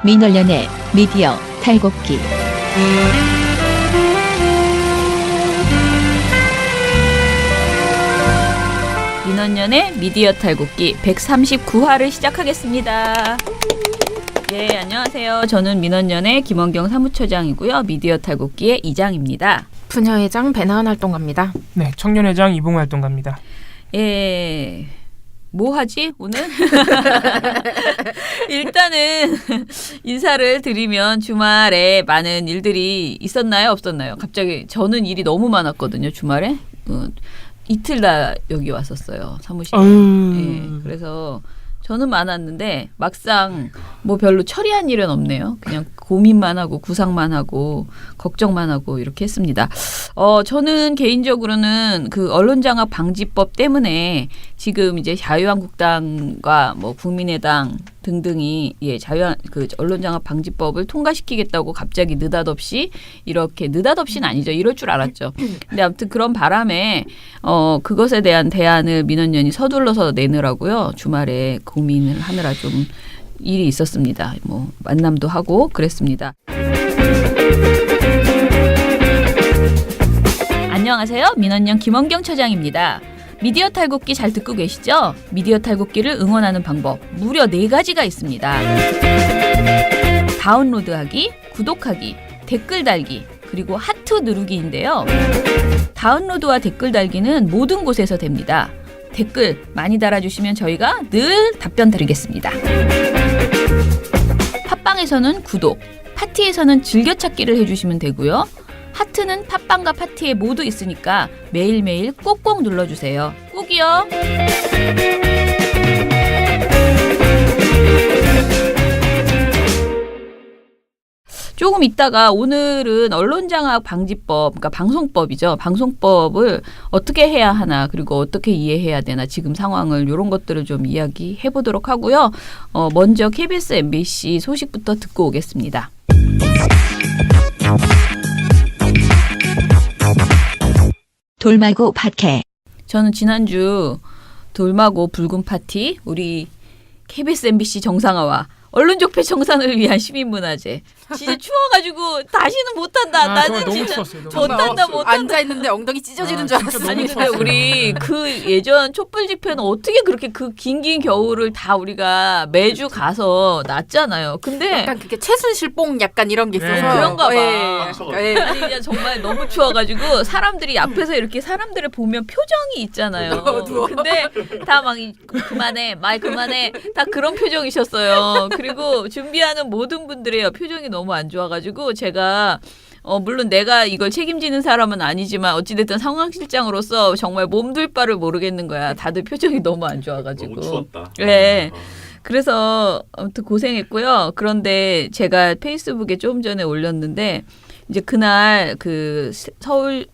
민원련의 미디어 탈곡기. 민원련의 미디어 탈곡기 139화를 시작하겠습니다. 네, 안녕하세요. 저는 민원련의 김원경 사무처장이고요. 미디어 탈곡기의 이장입니다. 부녀회장 배나은 활동가입니다. 네, 청년회장 이봉 활동가입니다. 예, 뭐 하지 오늘? 일단은 인사를 드리면 주말에 많은 일들이 있었나요? 없었나요? 갑자기 저는 일이 너무 많았거든요. 주말에 이틀 다 여기 왔었어요. 사무실에. 예, 그래서 저는 많았는데 막상 뭐 별로 처리한 일은 없네요. 그냥 고민만 하고 구상만 하고 걱정만 하고 이렇게 했습니다. 저는 개인적으로는 그 언론장악 방지법 때문에 지금 이제 자유한국당과 뭐 국민의당 등등이 그 언론장악 방지법을 통과시키겠다고 갑자기 느닷없이 이렇게 느닷없이는 아니죠. 이럴 줄 알았죠. 근데 아무튼 그런 바람에 그것에 대한 대안을 민원연이 서둘러서 내느라고요. 주말에 고민을 하느라 좀 일이 있었습니다. 뭐 만남도 하고 그랬습니다. 안녕하세요. 민원연 김원경 처장입니다. 미디어 탈곡기 잘 듣고 계시죠? 미디어 탈곡기를 응원하는 방법 무려 4가지가 있습니다. 다운로드하기, 구독하기, 댓글 달기, 그리고 하트 누르기인데요. 다운로드와 댓글 달기는 모든 곳에서 됩니다. 댓글 많이 달아주시면 저희가 늘 답변 드리겠습니다. 팟빵에서는 구독, 파티에서는 즐겨찾기를 해주시면 되고요. 하트는 팟빵과 파티에 모두 있으니까 매일매일 꼭꼭 눌러주세요. 꼭이요. 조금 있다가 오늘은 언론장악 방지법, 그러니까 방송법이죠. 방송법을 어떻게 해야 하나, 그리고 어떻게 이해해야 되나, 지금 상황을 이런 것들을 좀 이야기해 보도록 하고요. 먼저 KBS, MBC 소식부터 듣고 오겠습니다. 돌마고 파케. 저는 지난주 돌마고 붉은 파티, 우리 KBS, MBC 정상화와 언론적폐 청산을 위한 시민문화제. 진짜 추워가지고 다시는 못한다. 나는 너무 진짜 추웠어요. 못한다. 앉아있는데 엉덩이 찢어지는 줄 알았어. 아니 근데 우리 그 예전 촛불 집회는 어떻게 그렇게 그 긴긴 겨울을 다 우리가 매주 가서 났잖아요. 근데 약간 그게 최순실 뽕 약간 이런 게 있어서 네. 그런가 봐. 예. 아니 그냥 정말 너무 추워가지고 사람들이 앞에서 이렇게 사람들을 보면 표정이 있잖아요. 근데 다 막 그만해, 말 그만해, 다 그런 표정이셨어요. 그리고 준비하는 모든 분들의 표정이 너무 안 좋아가지고 제가 물론 내가 이걸 책임지는 사람은 아니지만 어찌됐든 상황실장으로서 정말 몸둘 바를 모르겠는 거야. 다들 표정이 너무 안 좋아가지고. 너무 추웠다. 네. 그래서 아무튼 고생했고요. 그런데 제가 페이스북에 조금 전에 올렸는데 이제 그날 그 서울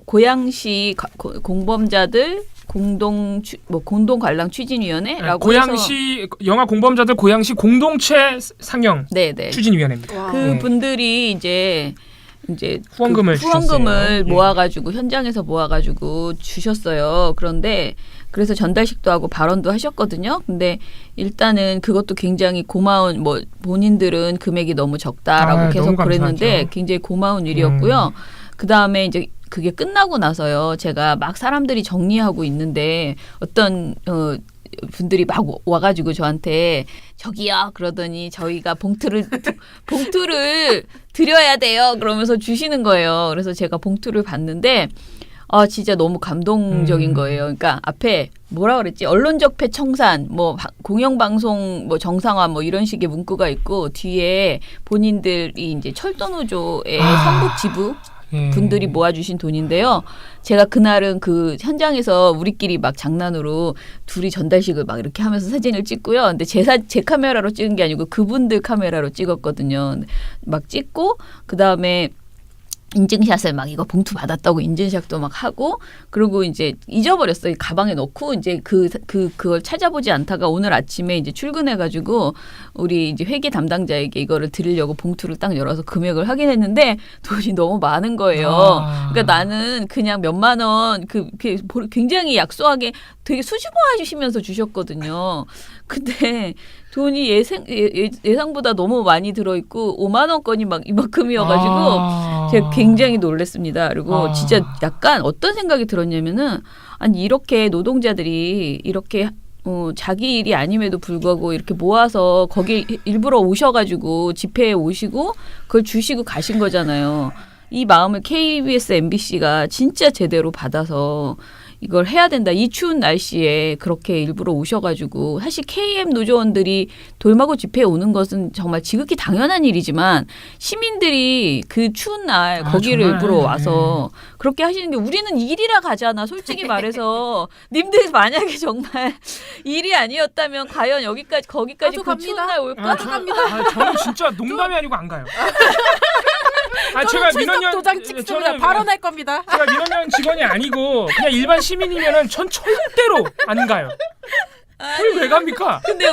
고양시 공범자들 공동 관람 추진위원회라고 고양시 영화 공범자들 고양시 공동체 상영 네네. 추진위원회입니다. 그 분들이 이제 후원금을 주셨어요. 모아가지고 현장에서 모아가지고 주셨어요. 그런데 그래서 전달식도 하고 발언도 하셨거든요. 근데 일단은 그것도 굉장히 고마운 본인들은 금액이 너무 적다라고 계속 너무 그랬는데 감사하죠. 굉장히 고마운 일이었고요. 그 다음에 이제 그게 끝나고 나서요. 제가 막 사람들이 정리하고 있는데 어떤 분들이 막 와가지고 저한테 저기요 그러더니 저희가 봉투를 드려야 돼요. 그러면서 주시는 거예요. 그래서 제가 봉투를 봤는데 진짜 너무 감동적인 거예요. 그러니까 앞에 뭐라 그랬지? 언론적폐 청산, 공영방송 정상화 이런 식의 문구가 있고 뒤에 본인들이 이제 철도노조의 성북지부 분들이 모아주신 돈인데요. 제가 그날은 그 현장에서 우리끼리 막 장난으로 둘이 전달식을 막 이렇게 하면서 사진을 찍고요. 근데 제 카메라로 찍은 게 아니고 그분들 카메라로 찍었거든요. 막 찍고 그 다음에 인증샷을 막 이거 봉투 받았다고 인증샷도 막 하고 그리고 이제 잊어버렸어요. 가방에 넣고 이제 그걸 찾아보지 않다가 오늘 아침에 이제 출근해가지고 우리 이제 회계 담당자에게 이거를 드리려고 봉투를 딱 열어서 금액을 확인했는데 돈이 너무 많은 거예요. 그러니까 나는 그냥 몇만 원 굉장히 약소하게 되게 수줍어하시면서 주셨거든요. 근데 돈이 예상보다 너무 많이 들어있고 5만 원권이 막 이만큼이어가지고 제가 굉장히 놀랐습니다. 그리고 진짜 약간 어떤 생각이 들었냐면은 아니 이렇게 노동자들이 이렇게 자기 일이 아님에도 불구하고 이렇게 모아서 거기 일부러 오셔가지고 집회에 오시고 그걸 주시고 가신 거잖아요. 이 마음을 KBS, MBC가 진짜 제대로 받아서 이걸 해야 된다. 이 추운 날씨에 그렇게 일부러 오셔가지고 사실 KM 노조원들이 돌마고 집회에 오는 것은 정말 지극히 당연한 일이지만 시민들이 그 추운 날 거기를 정말? 일부러 와서 그렇게 하시는 게 우리는 일이라 가잖아. 솔직히 말해서 님들 만약에 정말 일이 아니었다면 과연 거기까지 그 추운 날 올까? 저는 진짜 농담이 아니고 안 가요. 제가 민원연 도장 찍습니다. 발언할 겁니다. 제가 민원연 직원이 아니고 그냥 일반 시민이면은 전 절대로 안 가요. 왜 갑니까? 근데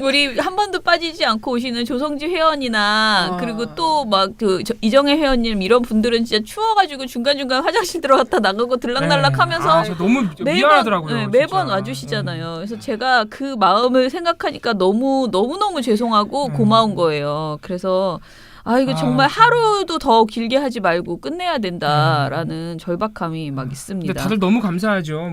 우리 한 번도 빠지지 않고 오시는 조성지 회원이나 그리고 또 막 그 이정혜 회원님 이런 분들은 진짜 추워가지고 중간중간 화장실 들어갔다 나가고 들락날락하면서 너무 미안하더라고요. 매번 와주시잖아요. 그래서 제가 그 마음을 생각하니까 너무너무 죄송하고 고마운 거예요. 그래서 이거 정말 하루도 더 길게 하지 말고 끝내야 된다라는 절박함이 막 있습니다. 근데 다들 너무 감사하죠.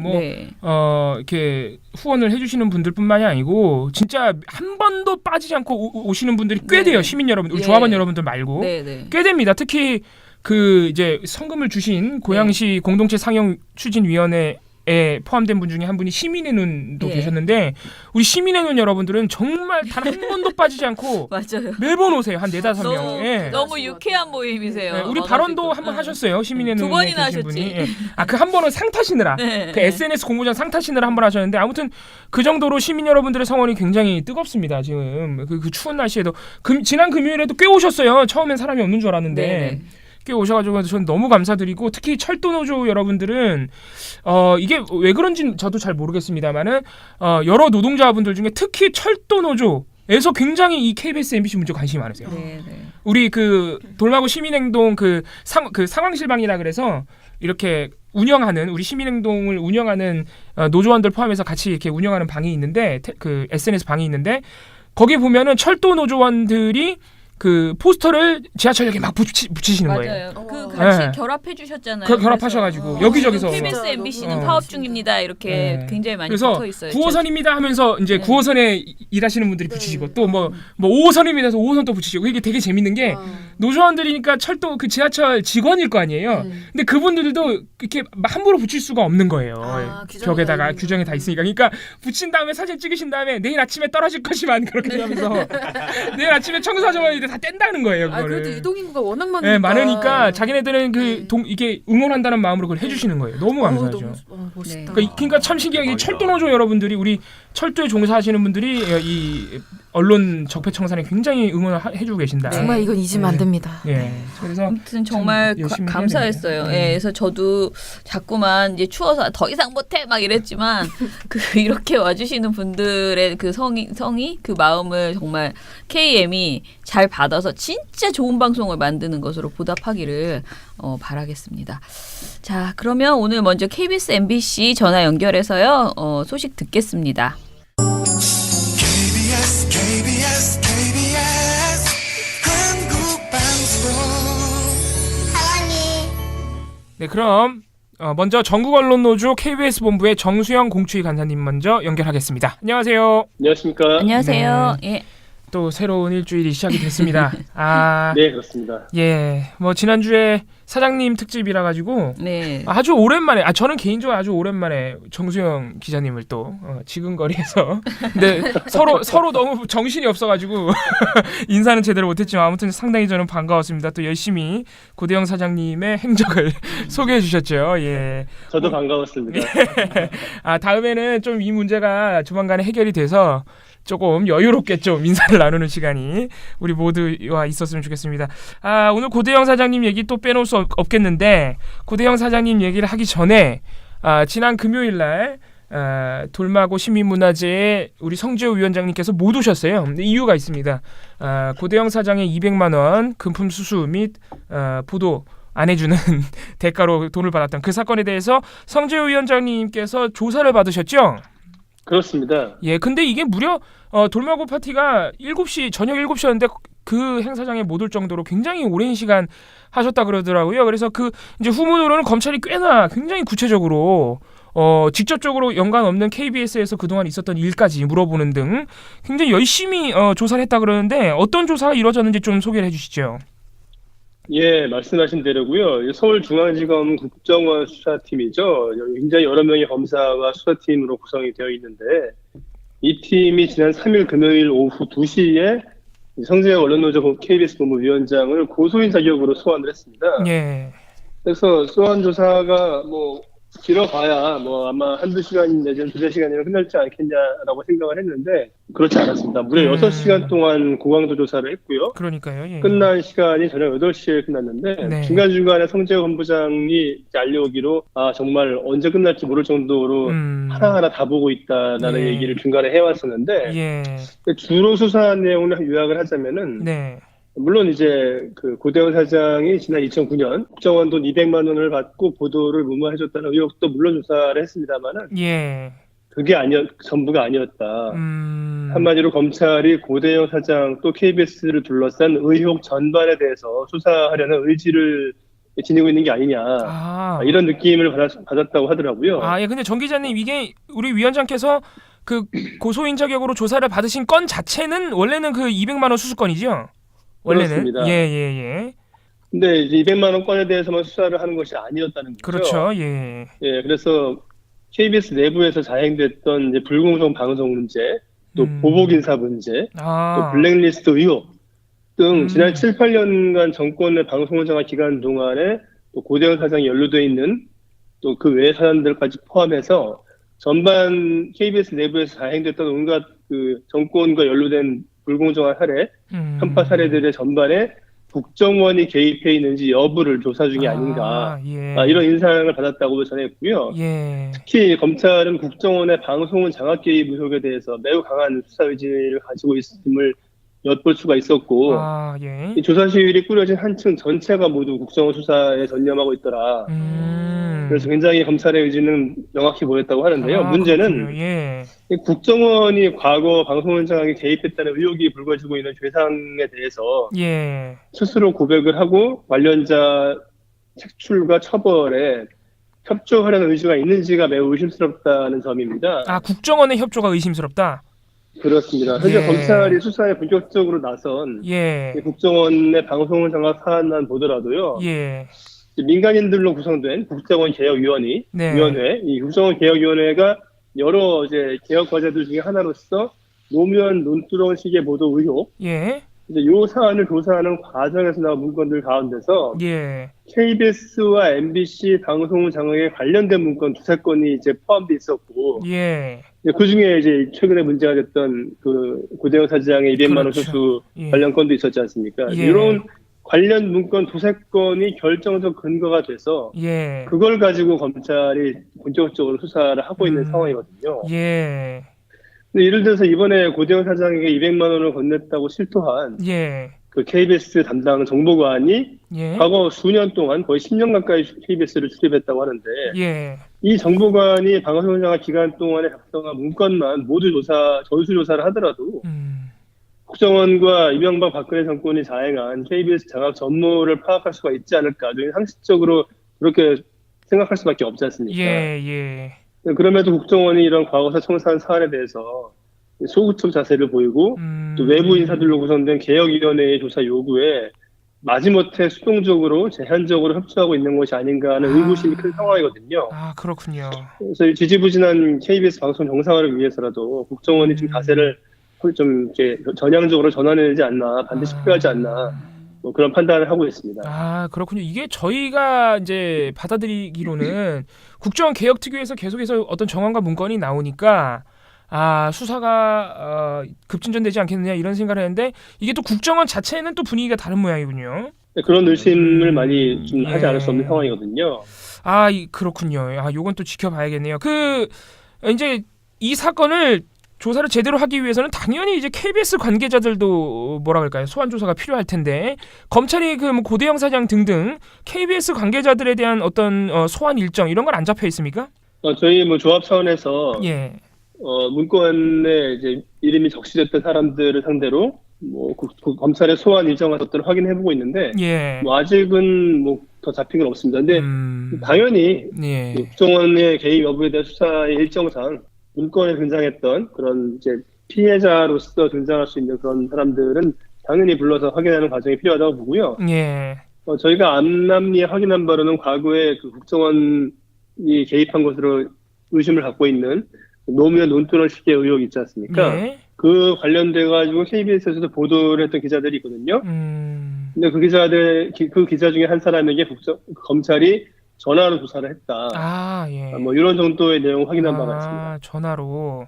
이렇게 후원을 해주시는 분들뿐만이 아니고 진짜 한 번도 빠지지 않고 오시는 분들이 꽤 돼요. 시민 여러분, 우리 조합원 여러분들 말고 꽤 됩니다. 특히 그 이제 성금을 주신 고양시 공동체 상영 추진위원회 에 포함된 분 중에 한 분이 시민의 눈도 계셨는데 우리 시민의 눈 여러분들은 정말 단 한 번도 빠지지 않고 맞아요. 매번 오세요. 한 4-5명. 너무 유쾌한 모임이세요. 우리 발언도 한번 하셨어요. 시민의 눈에 2번이나 계신 분이. 하셨지. 그 한 번은 상 타시느라 그 SNS 공모전 상 타시느라 한 번 하셨는데 아무튼 그 정도로 시민 여러분들의 성원이 굉장히 뜨겁습니다. 지금 그 추운 날씨에도 지난 금요일에도 꽤 오셨어요. 처음엔 사람이 없는 줄 알았는데 꽤 오셔가지고 저는 너무 감사드리고 특히 철도노조 여러분들은 이게 왜 그런지 저도 잘 모르겠습니다만은 여러 노동자분들 중에 특히 철도노조에서 굉장히 이 KBS, MBC 문제 관심이 많으세요. 우리 그 돌마고 시민행동 그 상황실방이라 그래서 이렇게 운영하는 우리 시민행동을 운영하는 노조원들 포함해서 같이 이렇게 운영하는 방이 있는데 그 SNS 방이 있는데 거기 보면은 철도 노조원들이 그 포스터를 지하철역에 막 붙이시는 거예요. 그 같이 결합해 주셨잖아요. 결합하셔가지고 여기저기서 KBS, MBC는 파업 중입니다. 이렇게 굉장히 많이 붙어 있어요. 9호선입니다 하면서 이제 9호선에 일하시는 분들이 붙이시고 또 뭐 5호선입니다 해서 5호선 또 붙이시고 이게 되게 재밌는 게 노조원들이니까 철도 그 지하철 직원일 거 아니에요. 근데 그분들도 이렇게 함부로 붙일 수가 없는 거예요. 벽에다가 규정이 다 있으니까. 그러니까 붙인 다음에 사진 찍으신 다음에 내일 아침에 떨어질 것이만 그렇게 하면서 내일 아침에 청사정원이 다 뗀다는 거예요. 그거를. 그래도 이동인구가 워낙 많으니까. 많으니까 자기네들은 이게 응원한다는 마음으로 그걸 해주시는 거예요. 너무 감사하죠. 너무 멋있다. 그러니까 참 신기하게 철도노조 여러분들이 우리 철도에 종사하시는 분들이 이 언론 적폐청산에 굉장히 응원을 해주고 계신다. 정말 이건 잊으면 안 됩니다. 그래서 아무튼 정말 감사했어요. 그래서 저도 자꾸만 이제 추워서 더 이상 못해 막 이랬지만 이렇게 와주시는 분들의 그 성의 그 마음을 정말 KM이 잘 받아서 진짜 좋은 방송을 만드는 것으로 보답하기를 바라겠습니다. 자, 그러면 오늘 먼저 KBS, MBC 전화 연결해서요 소식 듣겠습니다. KBS 한국방송 네, 그럼 먼저 전국언론노조 KBS 본부의 정수영 공추위 간사님 먼저 연결하겠습니다. 안녕하세요. 안녕하십니까. 안녕하세요. 또 새로운 일주일이 시작이 됐습니다. 네, 그렇습니다. 뭐 지난주에 사장님 특집이라 가지고 아주 오랜만에 저는 개인적으로 아주 오랜만에 정수영 기자님을 또 지근거리에서 근데 서로 너무 정신이 없어가지고 인사는 제대로 못했지만 아무튼 상당히 저는 반가웠습니다. 또 열심히 고대영 사장님의 행적을 소개해 주셨죠. 저도 반가웠습니다. 다음에는 좀 이 문제가 조만간에 해결이 돼서 조금 여유롭게 좀 인사를 나누는 시간이 우리 모두와 있었으면 좋겠습니다. 오늘 고대영 사장님 얘기 또 빼놓을 수 없겠는데 고대영 사장님 얘기를 하기 전에 지난 금요일 날 돌마고 시민문화제에 우리 성재호 위원장님께서 못 오셨어요. 근데 이유가 있습니다. 고대영 사장의 200만 원 금품 수수 및 보도 안 해주는 대가로 돈을 받았던 그 사건에 대해서 성재호 위원장님께서 조사를 받으셨죠? 그렇습니다. 예, 근데 이게 무려 돌마고 파티가 7시 저녁 7시였는데 그 행사장에 못 올 정도로 굉장히 오랜 시간 하셨다 그러더라고요. 그래서 그 이제 후문으로는 검찰이 꽤나 굉장히 구체적으로 직접적으로 연관 없는 KBS에서 그동안 있었던 일까지 물어보는 등 굉장히 열심히 조사를 했다 그러는데 어떤 조사가 이루어졌는지 좀 소개를 해주시죠. 예, 말씀하신 대로고요. 서울중앙지검 국정원 수사팀이죠. 굉장히 여러 명의 검사와 수사팀으로 구성이 되어 있는데 이 팀이 지난 3일 금요일 오후 2시에 성재영 언론노조 KBS 본부위원장을 고소인 자격으로 소환을 했습니다. 예. 그래서 소환 조사가 뭐 길어봐야 뭐 아마 한두 시간 내지는 두세 시간이면 끝날지 않겠냐라고 생각을 했는데 그렇지 않았습니다. 무려 6시간 동안 고강도 조사를 했고요. 그러니까요. 예. 끝난 시간이 저녁 8시에 끝났는데 네. 중간중간에 성재호 본부장이 이제 알려오기로 정말 언제 끝날지 모를 정도로 하나하나 다 보고 있다라는 예. 얘기를 중간에 해왔었는데 예. 주로 수사한 내용을 요약을 하자면은 네. 물론 이제 그 고대원 사장이 지난 2009년 국정원 돈 200만 원을 받고 보도를 무마해줬다는 의혹도 물론 조사를 했습니다만은 예. 그게 전부가 아니었다. 한마디로 검찰이 고대영 사장 또 KBS를 둘러싼 의혹 전반에 대해서 수사하려는 의지를 지니고 있는 게 아니냐 이런 느낌을 받았다고 하더라고요. 예. 근데 정 기자님 이게 우리 위원장께서 그 고소인 자격으로 조사를 받으신 건 자체는 원래는 그 200만 원 수수건이죠? 원래는. 그렇습니다. 예. 근데 이제 200만 원 건에 대해서만 수사를 하는 것이 아니었다는 거죠. 그렇죠. 예. 예, 그래서 KBS 내부에서 자행됐던 이제 불공정 방송 문제, 또 보복 인사 문제, 또 블랙리스트 의혹 등 지난 7, 8년간 정권의 방송을 장악 기간 동안에 또 고대원 사장이 연루돼 있는 또 그 외의 사람들까지 포함해서 전반 KBS 내부에서 자행됐던 온갖 그 정권과 연루된 불공정한 사례, 편파 사례들의 전반에 국정원이 개입해 있는지 여부를 조사 중이 아닌가 예. 이런 인상을 받았다고 전했고요. 예. 특히 검찰은 국정원의 방송은 장악 개입 의혹에 대해서 매우 강한 수사 의지를 가지고 있음을 엿볼 수가 있었고 예. 이 조사 시위를 꾸려진 한층 전체가 모두 국정원 수사에 전념하고 있더라. 그래서 굉장히 검찰의 의지는 명확히 보였다고 하는데요. 문제는 예. 이 국정원이 과거 방송은 장악에 개입했다는 의혹이 불거지고 있는 죄상에 대해서 예. 스스로 고백을 하고 관련자 책출과 처벌에 협조하려는 의지가 있는지가 매우 의심스럽다는 점입니다. 국정원의 협조가 의심스럽다. 그렇습니다. 현재 예. 검찰이 수사에 본격적으로 나선 예. 이 국정원의 방송을 장악 사안만 보더라도요. 예. 민간인들로 구성된 국정원 개혁위원회, 네. 이 국정원 개혁위원회가 여러 이제 개혁 과제들 중에 하나로서 노무현 논두렁 시계 보도 의혹, 예. 이제 이 사안을 조사하는 과정에서 나온 문건들 가운데서 예. KBS와 MBC 방송 장악에 관련된 문건 두세 건이 이제 포함돼 있었고, 예. 그 중에 이제 최근에 문제가 됐던 그 고대영 사장의 200만 원 그렇죠. 수수 예. 관련 건도 있었지 않습니까? 예. 이런 관련 문건 두세 건이 결정적 근거가 돼서 예. 그걸 가지고 검찰이 본격적으로 수사를 하고 있는 상황이거든요. 예. 근데 예를 들어서 이번에 고대영 사장에게 200만 원을 건넸다고 실토한 예. 그 KBS 담당 정보관이 예. 과거 수년 동안 거의 10년 가까이 KBS를 출입했다고 하는데 예. 이 정보관이 방송장악 기간 동안에 작성한 문건만 모두 전수조사를 하더라도 국정원과 이명박 박근혜 정권이 자행한 KBS 장악 전모를 파악할 수가 있지 않을까. 상식적으로 그렇게 생각할 수밖에 없지 않습니까? 예. 그럼에도 국정원이 이런 과거사 청산 사안에 대해서 소극적 자세를 보이고 또 외부 인사들로 구성된 개혁위원회의 조사 요구에 마지못해 수동적으로 제한적으로 협조하고 있는 것이 아닌가 하는 의구심이 큰 상황이거든요. 그렇군요. 그래서 이 지지부진한 KBS 방송 정상화를 위해서라도 국정원이 좀 자세를 좀 이렇게 전향적으로 전환해야지 않나, 반드시 필요하지 않나, 뭐 그런 판단을 하고 있습니다. 그렇군요. 이게 저희가 이제 받아들이기로는 국정원 개혁특위에서 계속해서 어떤 정황과 문건이 나오니까 수사가 급진전되지 않겠느냐 이런 생각을 했는데 이게 또 국정원 자체는 또 분위기가 다른 모양이군요. 그런 의심을 많이 좀 하지 않을 수 없는 상황이거든요. 그렇군요. 요건 또 지켜봐야겠네요. 이제 이 사건을 조사를 제대로 하기 위해서는 당연히 이제 KBS 관계자들도 뭐라 그럴까요? 소환 조사가 필요할 텐데 검찰이 그 고대영 사장 등등 KBS 관계자들에 대한 어떤 소환 일정 이런 건 안 잡혀 있습니까? 저희 뭐 조합 차원에서 예. 문건에 이제 이름이 적시됐던 사람들을 상대로 뭐 검찰의 소환 일정 같은 것들을 확인해보고 있는데 예. 뭐 아직은 뭐 더 잡힌 건 없습니다. 근데 당연히 예. 국정원의 개입 여부에 대한 수사의 일정상 문건에 등장했던 그런 이제 피해자로서 등장할 수 있는 그런 사람들은 당연히 불러서 확인하는 과정이 필요하다고 보고요. 예. 저희가 암남리에 확인한 바로는 과거에 그 국정원이 개입한 것으로 의심을 갖고 있는 노무현 논두렁식의 의혹이 있지 않습니까? 예. 그 관련돼 가지고 KBS에서도 보도를 했던 기자들이 있거든요. 근데 그 기자 중에 한 사람에게 검찰이 전화로 조사를 했다. 아, 예. 뭐 이런 정도의 내용을 확인한 바가 있습니다. 전화로.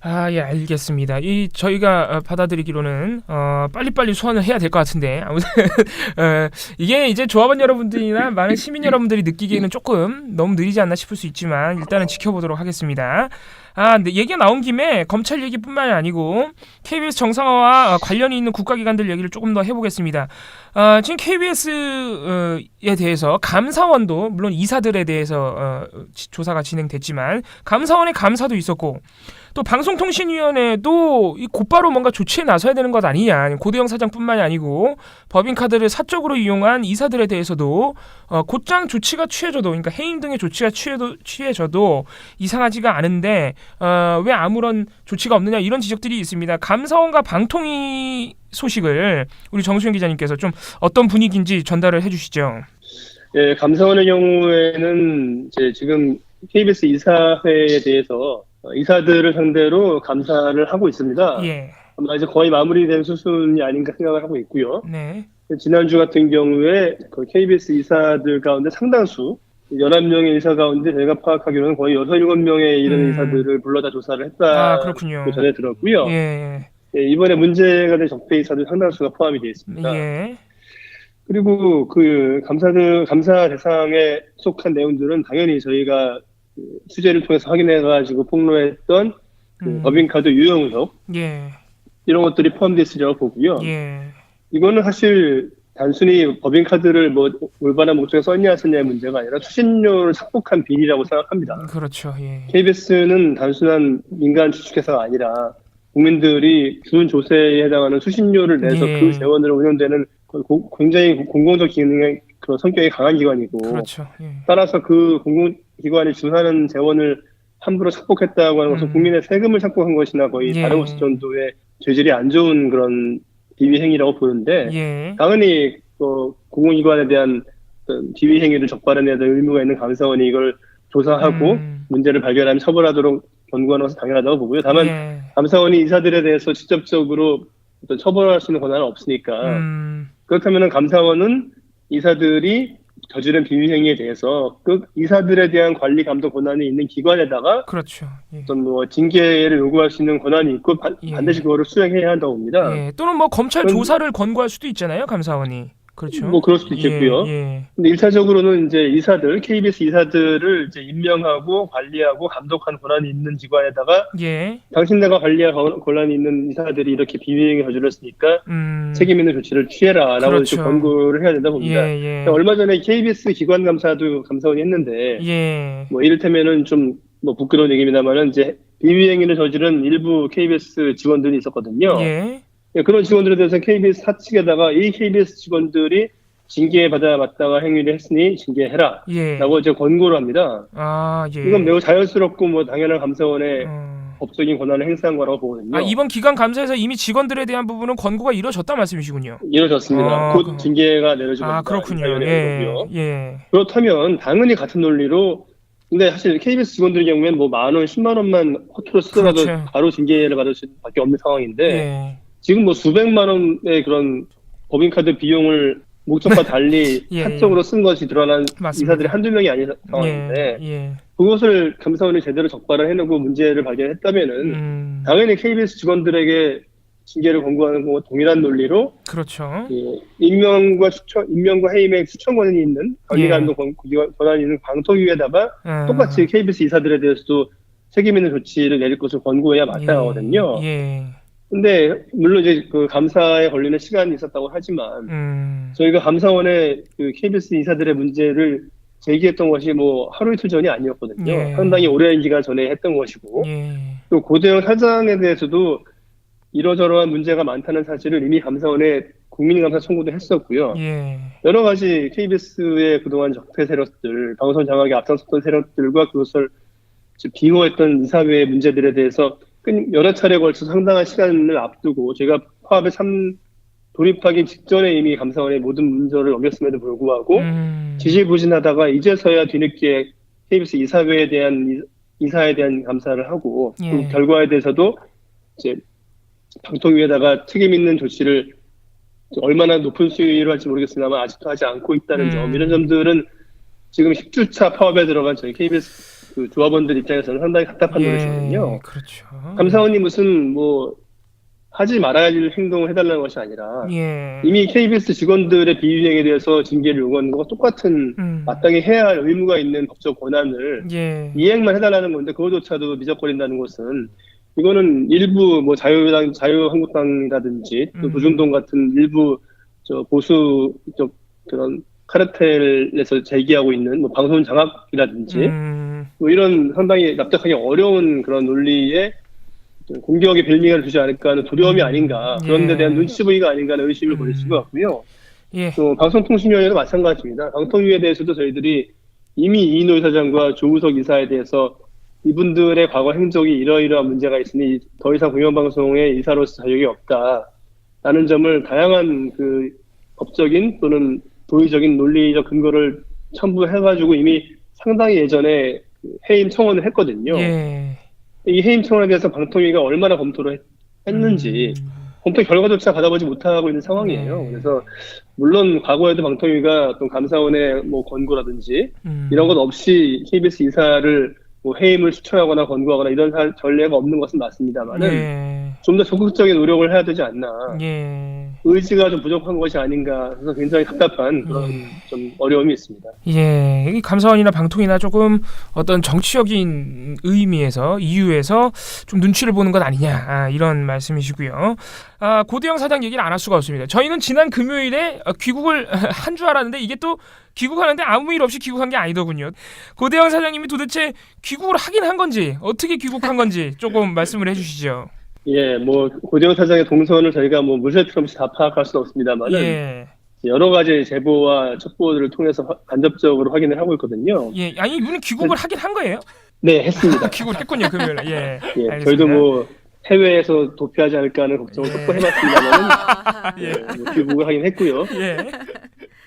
아, 예, 알겠습니다. 저희가 받아들이기로는 빨리빨리 소환을 해야 될 것 같은데 아무튼 이게 이제 조합원 여러분들이나 많은 시민 여러분들이 느끼기에는 조금 너무 느리지 않나 싶을 수 있지만 일단은 지켜보도록 하겠습니다. 근데 얘기가 나온 김에 검찰 얘기뿐만이 아니고 KBS 정상화와 관련이 있는 국가기관들 얘기를 조금 더 해보겠습니다. 지금 KBS에 대해서 감사원도 물론 이사들에 대해서 조사가 진행됐지만 감사원의 감사도 있었고 또 방송통신위원회도 곧바로 뭔가 조치에 나서야 되는 것 아니냐. 고대영 사장뿐만이 아니고 법인카드를 사적으로 이용한 이사들에 대해서도 곧장 조치가 취해져도 그러니까 해임 등의 조치가 취해져도 이상하지가 않은데 왜 아무런 조치가 없느냐 이런 지적들이 있습니다. 감사원과 방통위 소식을 우리 정수영 기자님께서 좀 어떤 분위기인지 전달을 해주시죠. 예, 감사원의 경우에는 이제 지금 KBS 이사회에 대해서 이사들을 상대로 감사를 하고 있습니다. 예. 아마 이제 거의 마무리된 수순이 아닌가 생각을 하고 있고요. 네. 지난주 같은 경우에 그 KBS 이사들 가운데 상당수 11명의 이사 가운데 저희가 파악하기로는 거의 6, 7명에 이르는 이사들을 불러다 조사를 했다고 그렇군요. 전해 들었고요. 예. 예, 이번에 문제가 된 적폐 이사들 상당수가 포함이 되어 있습니다. 예. 그리고 그 감사 대상에 속한 내용들은 당연히 저희가 취재를 통해서 확인해가지고 폭로했던 법인카드 유용 의혹 예. 이런 것들이 포함되어 있으리라고 보고요. 예. 이거는 사실 단순히 법인카드를 뭐 올바른 목적에 썼냐 안 썼냐의 문제가 아니라 수신료를 착복한 비리라고 생각합니다. 그렇죠. 예. KBS는 단순한 민간 주식회사가 아니라 국민들이 주는 조세에 해당하는 수신료를 내서 그 재원으로 운영되는 굉장히 공공적 기능의 그런 성격이 강한 기관이고 그렇죠. 예. 따라서 그 공공기관이 준하는 재원을 함부로 착복했다고 하는 것은 국민의 세금을 착복한 것이나 거의 다른 것이 정도의 죄질이 안 좋은 그런 비위 행위라고 보는데 당연히 공공기관에 대한 비위 행위를 적발해내야 될 의무가 있는 감사원이 이걸 조사하고 문제를 발견하면 처벌하도록 권고하는 것은 당연하다고 보고요. 다만 감사원이 이사들에 대해서 직접적으로 어떤 처벌할 수 있는 권한은 없으니까 그렇다면 감사원은 이사들이 저지른 비위 행위에 대해서 그 이사들에 대한 관리 감독 권한이 있는 기관에다가 그렇죠. 예. 어떤 뭐 징계를 요구할 수 있는 권한이 있고 반드시 그거를 수행해야 한다고 봅니다. 예. 또는 뭐 검찰 조사를 권고할 수도 있잖아요, 감사원이. 그렇죠. 뭐 그럴 수도 있겠고요. 근데 1차적으로는 이제 이사들, KBS 이사들을 이제 임명하고 관리하고 감독하는 권한이 있는 기관에다가 당신네가 관리할 권한이 있는 이사들이 이렇게 비위행위 저질렀으니까 책임 있는 조치를 취해라라고 그렇죠. 권고를 해야 된다 봅니다. 얼마 전에 KBS 기관 감사도 감사원이 했는데 뭐 이를테면은 좀 뭐 부끄러운 얘기입니다만은 이제 비위행위를 저지른 일부 KBS 직원들이 있었거든요. 그런 직원들에 대해서 KBS 사측에다가 이 KBS 직원들이 징계받아야 마땅한 행위를 했으니 징계해라 라고 이제 권고를 합니다. 이건 매우 자연스럽고 뭐 당연한 감사원의 법적인 권한을 행사한 거라고 보거든요. 이번 기관 감사에서 이미 직원들에 대한 부분은 권고가 이루어졌다 말씀이시군요. 이루어졌습니다. 곧 징계가 내려지고 그렇군요. 그렇다면 당연히 같은 논리로 근데 사실 KBS 직원들의 경우에는 뭐 10,000원, 10만 원만 허투루 쓰더라도 바로 징계를 받을 수밖에 없는 상황인데 지금 뭐 수백만 원의 그런 법인카드 비용을 목적과 달리 사적으로 쓴 것이 드러난 이사들이 한두 명이 아닌 상황인데 그것을 감사원이 제대로 적발을 해내고 문제를 발견했다면은 당연히 KBS 직원들에게 징계를 권고하는 것과 동일한 논리로 그렇죠. 임명과 해임의 추천 권한이 있는 관리감독 권한이 있는 방통위에다가 똑같이 KBS 이사들에 대해서도 책임 있는 조치를 내릴 것을 권고해야 마땅하거든요. 근데 물론 이제 그 감사에 걸리는 시간이 있었다고 하지만 저희가 감사원의 그 KBS 이사들의 문제를 제기했던 것이 뭐 하루 이틀 전이 아니었거든요. 예. 상당히 오랜 기간 전에 했던 것이고 예. 또 고대영 사장에 대해서도 이러저러한 문제가 많다는 사실을 이미 감사원에 국민감사 청구도 했었고요. 예. 여러 가지 KBS의 그동안 적폐 세력들, 방송 장악에 앞장섰던 세력들과 그것을 비호했던 이사회의 문제들에 대해서 여러 차례에 걸쳐 상당한 시간을 앞두고 제가 파업에 돌입하기 직전에 이미 감사원의 모든 문서를 넘겼음에도 불구하고 지지부진하다가 이제서야 뒤늦게 KBS 이사회에 대한 이사에 대한 감사를 하고 예. 그 결과에 대해서도 이제 방통위에다가 책임 있는 조치를 얼마나 높은 수위로 할지 모르겠습니다만 아직도 하지 않고 있다는 점, 이런 점들은 지금 10주차 파업에 들어간 저희 KBS 그 조합원들 입장에서는 상당히 답답한 노릇이거든요. 그렇죠. 감사원이 무슨 뭐 하지 말아야 할 행동을 해달라는 것이 아니라 예. 이미 KBS 직원들의 비위행에 대해서 징계를 요구하는 것과 똑같은 마땅히 해야 할 의무가 있는 법적 권한을 예. 이행만 해달라는 건데 그거조차도 미적거린다는 것은 이거는 일부 뭐 자유한국당이라든지 또 조중동 같은 일부 보수 쪽 그런 카르텔에서 제기하고 있는 뭐 방송 장악이라든지 뭐 이런 상당히 납득하기 어려운 그런 논리에 공격의 빌미가 되지 않을까 하는 두려움이 아닌가, 그런 데 대한 눈치 보기가 아닌가 하는 의심을 보일 수가 없고요. 예. 또 방송통신위원회도 마찬가지입니다. 방통위에 대해서도 저희들이 이미 이인호 이사장과 조우석 이사에 대해서 이분들의 과거 행적이 이러이러한 문제가 있으니 더 이상 공영방송의 이사로서 자격이 없다라는 점을 다양한 그 법적인 또는 도의적인 논리적 근거를 첨부해가지고 이미 상당히 예전에 해임 청원을 했거든요. 예. 이 해임 청원에 대해서 방통위가 얼마나 검토를 했는지 검토 결과조차 받아보지 못하고 있는 상황이에요. 그래서 물론 과거에도 방통위가 어떤 감사원의 뭐 권고라든지 이런 것 없이 KBS 이사를 뭐 해임을 추천하거나 권고하거나 이런 전례가 없는 것은 맞습니다만은 좀 더 적극적인 노력을 해야 되지 않나. 의지가 좀 부족한 것이 아닌가 해서 굉장히 답답한 그런 좀 어려움이 있습니다. 예, 이 감사원이나 방통이나 조금 어떤 정치적인 의미에서 이유에서 좀 눈치를 보는 것 아니냐, 이런 말씀이시고요. 고대영 사장 얘기를 안 할 수가 없습니다. 저희는 지난 금요일에 귀국을 한 줄 알았는데 이게 또 귀국하는데 아무 일 없이 귀국한 게 아니더군요. 고대영 사장님이 도대체 귀국을 하긴 한 건지 어떻게 귀국한 건지 조금 말씀을 해주시죠. 예, 뭐 고대영 사장의 동선을 저희가 뭐 물새 틀어없이 다 파악할 수는 없습니다만은 예. 여러 가지 제보와 첩보들을 통해서 간접적으로 확인을 하고 있거든요. 예, 아니 이분은 귀국을 하긴 한 거예요? 네, 했습니다. 귀국을 했군요, 금요일에. 예, 예, 저희도 뭐 해외에서 도피하지 않을까 하는 걱정을 조금 해봤습니다만은 뭐 귀국을 하긴 했고요. 예.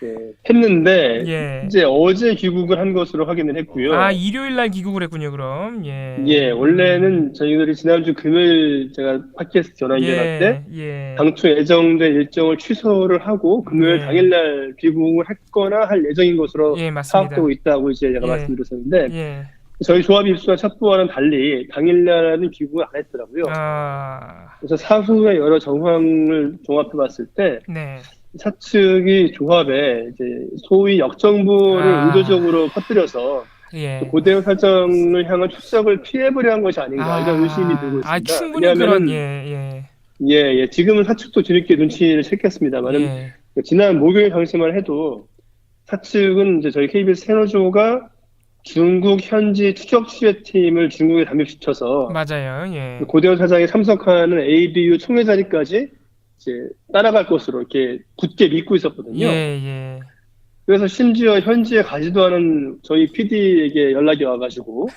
예, 했는데 이제 어제 귀국을 한 것으로 확인을 했고요. 일요일 날 귀국을 했군요, 그럼. 예, 원래는 저희들이 지난주 금요일 제가 팟캐스트 전화 연결할 때 당초 예정된 일정을 취소를 하고 금요일 당일날 귀국을 했거나 할 예정인 것으로 파악되고 있다고 이제 제가 말씀드렸었는데 저희 조합 입수한 첩보와는 달리 당일날은 귀국을 안 했더라고요. 그래서 사후에 여러 정황을 종합해봤을 때 사측이 조합에 이제 소위 역정보를 의도적으로 퍼뜨려서 고대영 사장을 향한 출석을 피해보려 한 것이 아닌가 이런 의심이 들고 있습니다. 충분히 왜냐하면은 그런 지금은 사측도 뒤늦게 눈치를 챘겠습니다만은 지난 목요일 당시만 해도 사측은 이제 저희 KBS 세너조가 중국 현지 추적 취재팀을 중국에 잠입시켜서 맞아요. 고대영 사장이 참석하는 ABU 총회 자리까지 이제 따라갈 것으로 이렇게 굳게 믿고 있었거든요. 그래서 심지어 현지에 가지도 않은 저희 PD에게 연락이 와가지고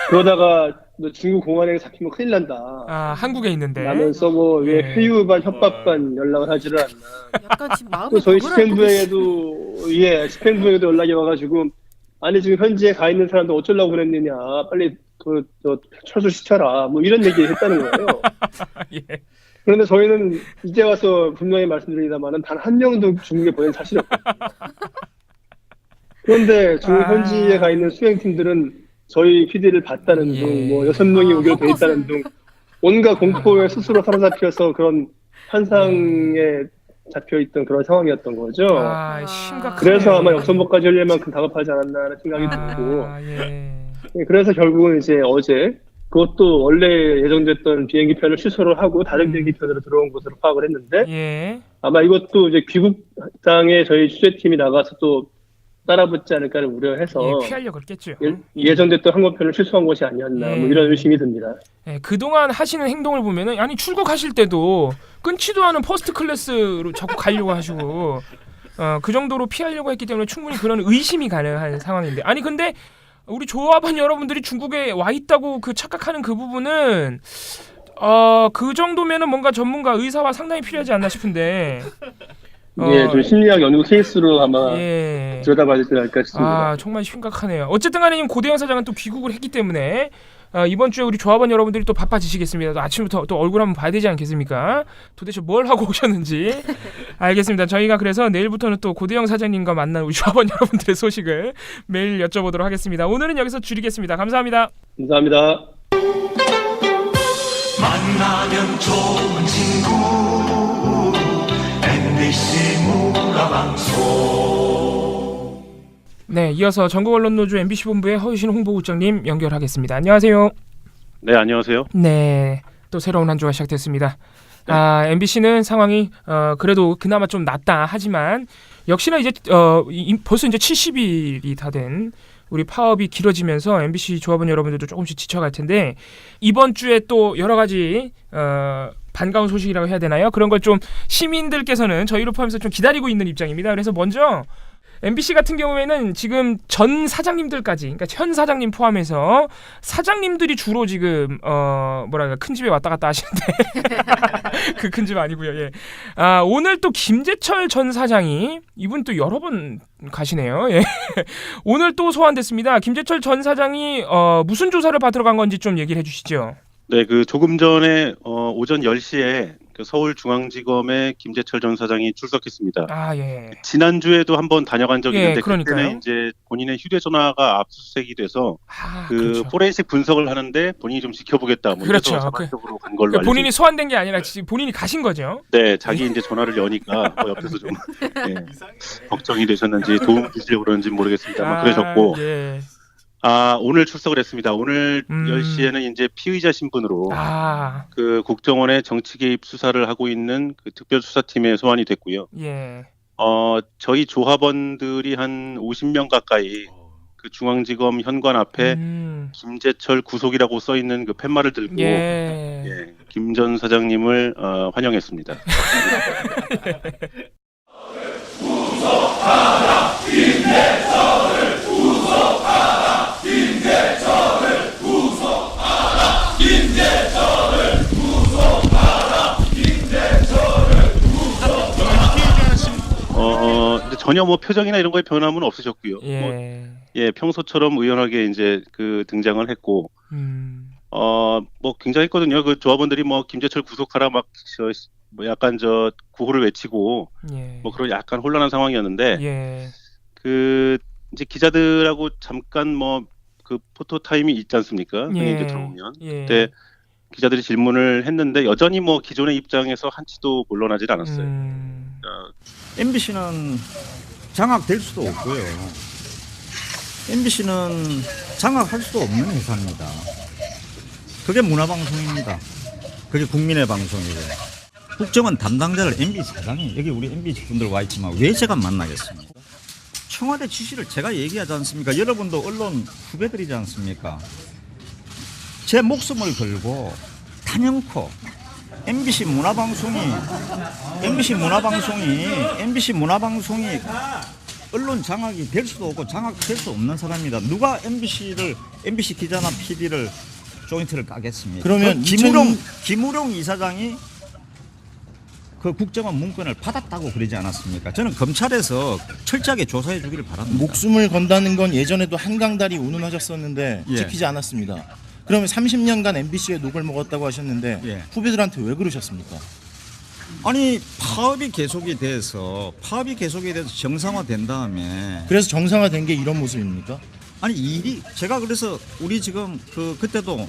그러다가 너 중국 공안에 잡히면 큰일 난다. 한국에 있는데. 라면서 뭐 왜 회유 반 협박 반 연락을 하지를 않나. 약간 지금 마음이 또 저희 집행부에도 연락이 와가지고 아니 지금 현지에 가 있는 사람들 어쩌려고 그랬느냐. 빨리 저 철수시켜라. 뭐 이런 얘기 했다는 거예요. 그런데 저희는 이제 와서 분명히 말씀드립니다만 단 한 명도 중국에 보낸 사실이 없거든요. 그런데 중국 현지에 가 있는 수행팀들은 저희 PD를 봤다는 등, 뭐 6명이 오기로 돼 있다는 등 온갖 공포에 스스로 사로잡혀서 그런 환상에 잡혀있던 그런 상황이었던 거죠. 심각하네요. 그래서 아마 역전복까지 하려면 만큼 다급하지 않았나 하는 생각이 들고 그래서 결국은 이제 어제 그것도 원래 예정됐던 비행기편을 취소를 하고 다른 비행기편으로 들어온 것으로 파악을 했는데 아마 이것도 이제 귀국장에 저희 취재팀이 나가서 또 따라붙지 않을까를 우려해서 예, 피하려고 그랬겠죠. 예정됐던 항공편을 취소한 것이 아니었나 뭐 이런 의심이 듭니다. 예, 그동안 하시는 행동을 보면은 아니 출국하실 때도 끊지도 않은 퍼스트 클래스로 자꾸 가려고 하시고 그 정도로 피하려고 했기 때문에 충분히 그런 의심이 가능한 상황인데 아니 근데 우리 조합원 여러분들이 중국에 와 있다고 그 착각하는 그 부분은 그 정도면은 뭔가 전문가 의사와 상당히 필요하지 않나 싶은데 예, 좀 심리학 연구 케이스로 아마 들여다봐야 되지 않을까 싶습니다. 정말 심각하네요. 어쨌든 간에 지금 고대영 사장은 또 귀국을 했기 때문에 이번 주에 우리 조합원 여러분들이 또 바빠지시겠습니다. 또 아침부터 또 얼굴 한번 봐야 되지 않겠습니까? 도대체 뭘 하고 오셨는지. 알겠습니다. 저희가 그래서 내일부터는 또 고대영 사장님과 만난 우리 조합원 여러분들의 소식을 매일 여쭤보도록 하겠습니다. 오늘은 여기서 줄이겠습니다. 감사합니다. 감사합니다. 만나면 좋은 친구 MBC 문화방송. 네, 이어서 전국 언론노조 MBC 본부의 허유신 홍보국장님 연결하겠습니다. 안녕하세요. 네, 안녕하세요. 네, 또 새로운 한 주가 시작됐습니다. MBC는 상황이 그래도 그나마 좀 낫다 하지만 역시나 이제 벌써 이제 70일이 다 된 우리 파업이 길어지면서 MBC 조합원 여러분들도 조금씩 지쳐갈 텐데 이번 주에 또 여러 가지 반가운 소식이라고 해야 되나요? 그런 걸 좀 시민들께서는 저희를 포함해서 좀 기다리고 있는 입장입니다. 그래서 먼저 MBC 같은 경우에는 지금 전 사장님들까지, 그러니까 현 사장님 포함해서 사장님들이 주로 지금 뭐랄까 큰 집에 왔다 갔다 하시는데 그 큰 집 아니고요. 예. 오늘 또 김재철 전 사장이 이분 또 여러 번 가시네요. 예. 오늘 또 소환됐습니다. 김재철 전 사장이 무슨 조사를 받으러 간 건지 좀 얘기를 해주시죠. 네, 그 조금 전에 오전 10시에 그 서울중앙지검에 김재철 전 사장이 출석했습니다. 예. 지난주에도 한번 다녀간 적이 있는데 그러니까요. 그때는 이제 본인의 휴대전화가 압수수색이 돼서 그렇죠. 포렌식 분석을 하는데 본인이 좀 지켜보겠다. 뭐 그렇죠. 이래서 자발적으로 간 걸로 알고 본인이 소환된 게 아니라 본인이 가신 거죠. 네, 자기 이제 전화를 여니까 옆에서 좀 걱정이 되셨는지 도움 주시려고 그러는지 모르겠습니다만 그러셨고 예. 오늘 출석을 했습니다. 오늘 10시에는 이제 피의자 신분으로 그 국정원의 정치 개입 수사를 하고 있는 그 특별수사팀에 소환이 됐고요. 예. 저희 조합원들이 한 50명 가까이 그 중앙지검 현관 앞에 김재철 구속이라고 써 있는 그 팻말을 들고 김 전 사장님을 환영했습니다. 구속하라 김재철을 구속하라 김재철을 구속하라 김재철을 구속하라 김재철을 구속하라. 근데 전혀 뭐 표정이나 이런 거에 변함은 없으셨고요. 평소처럼 의연하게 이제 그 등장을 했고, 뭐 굉장했거든요. 그 조합원들이 뭐 김재철 구속하라 뭐 약간 구호를 외치고 뭐 그런 약간 혼란한 상황이었는데 그 이제 기자들하고 잠깐 뭐 그 포토 타임이 있지 않습니까? 이제 들어오면 그때 기자들이 질문을 했는데 여전히 뭐 기존의 입장에서 한치도 물러나질 않았어요. MBC는 장악될 수도 없고요. MBC는 장악할 수도 없는 회사입니다. 그게 문화방송입니다. 그게 국민의 방송이고. 국정원 담당자를 MBC 사장이 여기 우리 MBC 분들 와 있지만 왜 제가 만나겠습니까? 청와대 지시를 제가 얘기하지 않습니까? 여러분도 언론 후배들이지 않습니까? 제 목숨을 걸고 단연코 MBC 문화방송이 언론 장악이 될 수도 없고 장악될 수 없는 사람입니다. 누가 MBC 기자나 PD를 조인트를 까겠습니까? 그러면 김우룡 이사장이 그 국정원 문건을 받았다고 그러지 않았습니까? 저는 검찰에서 철저하게 조사해 주기를 바랍니다. 목숨을 건다는 건 예전에도 한강다리 운운하셨었는데 지키지 않았습니다. 그러면 30년간 MBC에 녹을 먹었다고 하셨는데 후배들한테 왜 그러셨습니까? 아니 파업이 계속이 돼서 정상화된 다음에 그래서 정상화된 게 이런 모습입니까? 아니 제가 그래서 우리 지금 그때도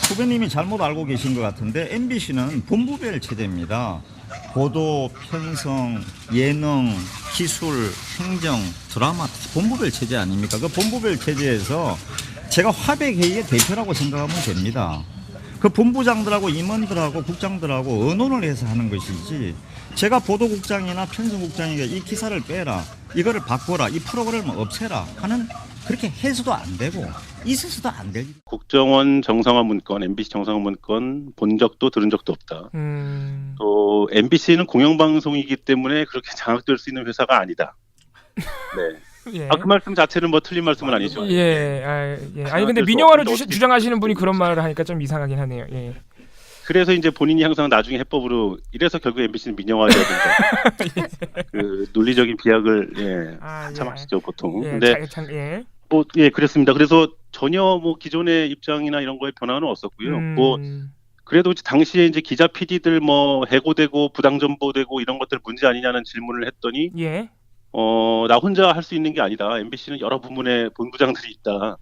후배님이 잘못 알고 계신 것 같은데 MBC는 본부별 체제입니다. 보도, 편성, 예능, 기술, 행정, 드라마 본부별 체제 아닙니까? 그 본부별 체제에서 제가 화백회의의 대표라고 생각하면 됩니다. 그 본부장들하고 임원들하고 국장들하고 의논을 해서 하는 것이지 제가 보도국장이나 편성국장에게 이 기사를 빼라, 이거를 바꿔라, 이 프로그램을 없애라 하는 그렇게 해서도 안 되고 있어서도 안 될. 국정원 정상화 문건, MBC 정상화 문건 본 적도 들은 적도 없다. 또 MBC는 공영방송이기 때문에 그렇게 장악될 수 있는 회사가 아니다. 네. 예. 그 말씀 자체는 뭐 틀린 말씀은 아니죠. 예. 아니 근데 민영화를 주장하시는 분이 그런 말을 하니까 좀 이상하긴 하네요. 예. 그래서 이제 본인이 항상 나중에 해법으로 이래서 결국 MBC는 민영화해야 된다. 그 논리적인 비약을 참하시죠 보통. 근데 뭐 그랬습니다. 그래서 전혀 뭐 기존의 입장이나 이런 거에 변화는 없었고요. 뭐 그래도 당시에 이제 기자 PD들 뭐 해고되고 부당정보되고 이런 것들 문제 아니냐는 질문을 했더니 나 혼자 할 수 있는 게 아니다. MBC는 여러 부문에 본부장들이 있다.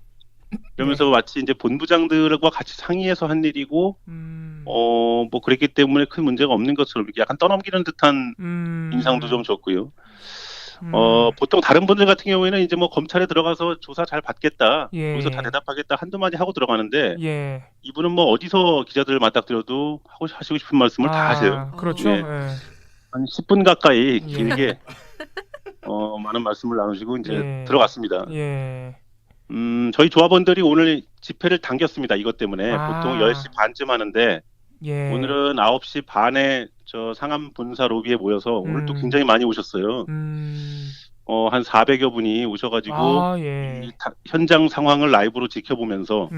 그러면서 마치 이제 본부장들과 같이 상의해서 한 일이고 뭐 그랬기 때문에 큰 문제가 없는 것처럼 이렇게 약간 떠넘기는 듯한 인상도 좀 줬고요. 보통 다른 분들 같은 경우에는 이제 뭐 검찰에 들어가서 조사 잘 받겠다, 여기서 다 대답하겠다 한두 마디 하고 들어가는데 이분은 뭐 어디서 기자들을 맞닥뜨려도 하시고 싶은 말씀을 다 하세요. 그렇죠. 한 10분 가까이 길게 많은 말씀을 나누시고 이제 들어갔습니다. 저희 조합원들이 오늘 집회를 당겼습니다. 이것 때문에 보통 10시 반쯤 하는데 오늘은 9시 반에 저 상암 본사 로비에 모여서 오늘 또 굉장히 많이 오셨어요. 한 400여 분이 오셔가지고 이 현장 상황을 라이브로 지켜보면서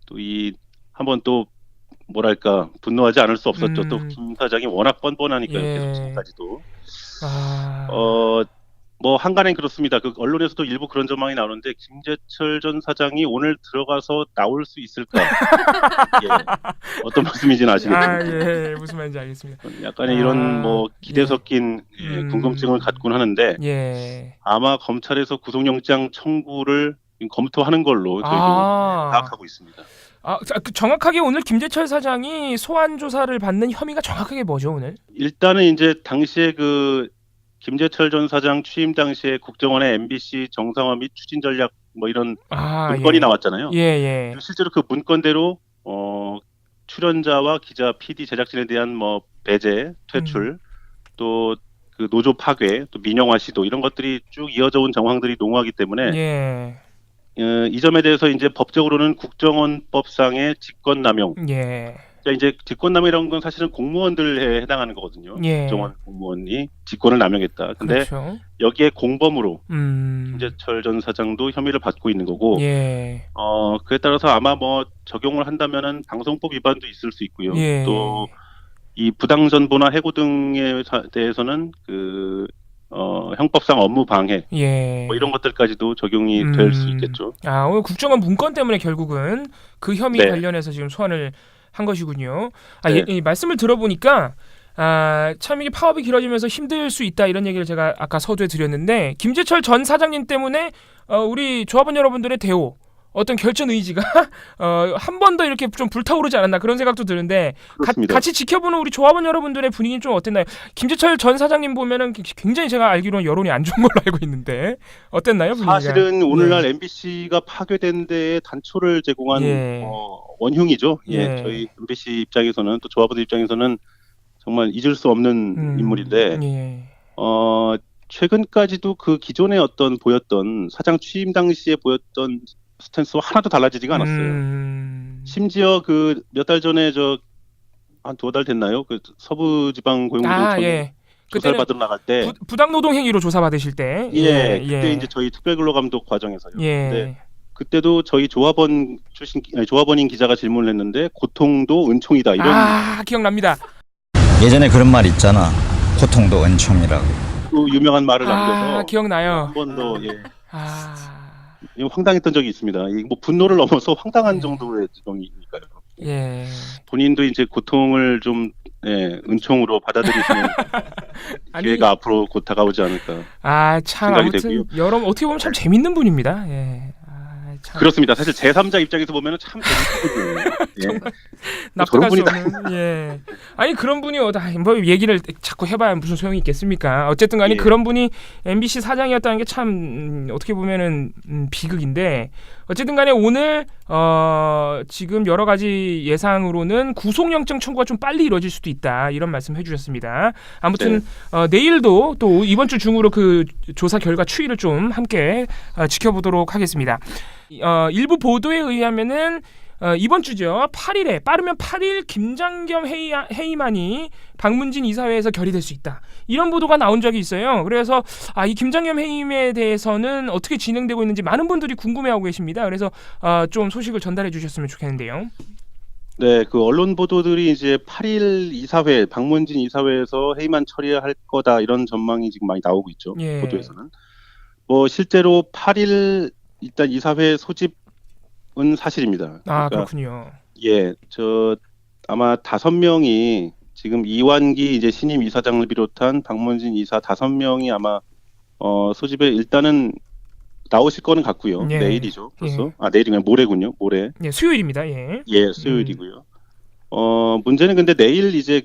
또 이 한번 또 뭐랄까 분노하지 않을 수 없었죠. 또 김 사장이 워낙 뻔뻔하니까요. 계속 지금까지도. 뭐 한간엔 그렇습니다. 그 언론에서도 일부 그런 전망이 나오는데 김재철 전 사장이 오늘 들어가서 나올 수 있을까? 어떤 말씀인지는 아시겠죠? 무슨 말인지 알겠습니다. 약간의 이런 뭐 기대 섞인 궁금증을 갖곤 하는데 아마 검찰에서 구속영장 청구를 검토하는 걸로 저희도 파악하고 있습니다. 정확하게 오늘 김재철 사장이 소환 조사를 받는 혐의가 정확하게 뭐죠 오늘? 일단은 이제 당시에 그 김재철 전 사장 취임 당시에 국정원의 MBC 정상화 및 추진 전략 뭐 이런 문건이 나왔잖아요. 실제로 그 문건대로 출연자와 기자, PD, 제작진에 대한 뭐 배제, 퇴출, 또 그 노조 파괴, 또 민영화 시도 이런 것들이 쭉 이어져 온 정황들이 농후하기 때문에 이 점에 대해서 이제 법적으로는 국정원법상의 직권남용. 이제 직권남용이라는 건 사실은 공무원들에 해당하는 거거든요. 국정원 공무원이 직권을 남용했다. 근데 여기에 공범으로 김재철 전 사장도 혐의를 받고 있는 거고, 그에 따라서 아마 뭐 적용을 한다면은 방송법 위반도 있을 수 있고요. 또 이 부당 전보나 해고 등에 대해서는 그 형법상 업무 방해 뭐 이런 것들까지도 적용이 될 수 있겠죠. 오늘 국정원 문건 때문에 결국은 그 혐의 관련해서 지금 소환을 한 것이군요. 이 말씀을 들어보니까 참 이게 파업이 길어지면서 힘들 수 있다 이런 얘기를 제가 아까 서두에 드렸는데 김재철 전 사장님 때문에 우리 조합원 여러분들의 대오 어떤 결전 의지가 한 번 더 이렇게 좀 불타오르지 않았나 그런 생각도 드는데 같이 지켜보는 우리 조합원 여러분들의 분위기는 좀 어땠나요? 김재철 전 사장님 보면은 굉장히 제가 알기로는 여론이 안 좋은 걸로 알고 있는데 어땠나요? 분위기가? 사실은 오늘날 MBC가 파괴된 데에 단초를 제공한 원흉이죠. 저희 MBC 입장에서는 또 조합원들 입장에서는 정말 잊을 수 없는 인물인데 최근까지도 그 기존의 어떤 보였던 사장 취임 당시에 보였던 스탠스와 하나도 달라지지가 않았어요. 심지어 그 몇 달 전에 한 2달 됐나요? 그 서부지방고용노동 조사를 받으러 나갈 때 부당노동 행위로 조사받으실 때 그때 이제 저희 특별근로감독 과정에서요. 근데 그때도 저희 조합원인 기자가 질문을 했는데 고통도 은총이다 이런 기억납니다. 예전에 그런 말 있잖아. 고통도 은총이라고. 그 유명한 말을 남겨서 기억나요. 한 번 더 황당했던 적이 있습니다. 뭐 분노를 넘어서 황당한 정도의 지경이니까요. 본인도 이제 고통을 좀 은총으로 받아들이시는 기회가 앞으로 곧 다가오지 않을까. 참 아무튼 여러분 어떻게 보면 참 재밌는 분입니다. 참. 그렇습니다. 사실 제3자 입장에서 보면 참 재밌는 분이에요. 납득할 수 없는. 아니 그런 분이 뭐 얘기를 자꾸 해봐야 무슨 소용이 있겠습니까? 어쨌든 간에 그런 분이 MBC 사장이었다는 게 참 어떻게 보면은 비극인데 어쨌든 간에 오늘 지금 여러 가지 예상으로는 구속영장 청구가 좀 빨리 이루어질 수도 있다. 이런 말씀 해주셨습니다. 아무튼 내일도 또 이번 주 중으로 그 조사 결과 추이를 좀 함께 지켜보도록 하겠습니다. 일부 보도에 의하면은 이번 주죠. 8일에 빠르면 8일 김장겸 해임안이 박문진 이사회에서 결의될 수 있다. 이런 보도가 나온 적이 있어요. 그래서 이 김장겸 해임에 대해서는 어떻게 진행되고 있는지 많은 분들이 궁금해하고 계십니다. 그래서 좀 소식을 전달해 주셨으면 좋겠는데요. 네, 그 언론 보도들이 이제 8일 이사회, 박문진 이사회에서 해임안 처리할 거다 이런 전망이 지금 많이 나오고 있죠. 예. 보도에서는. 뭐 실제로 8일 일단 이사회 소집은 사실입니다. 그러니까, 그렇군요. 예, 아마 5명이 지금 이완기 이제 신임 이사장을 비롯한 박문진 이사 5명이 아마 소집에 일단은 나오실 거는 같고요. 예. 내일이죠. 벌써. 내일이 모레군요. 모레. 예, 수요일입니다. 예. 예, 수요일이고요. 문제는 근데 내일 이제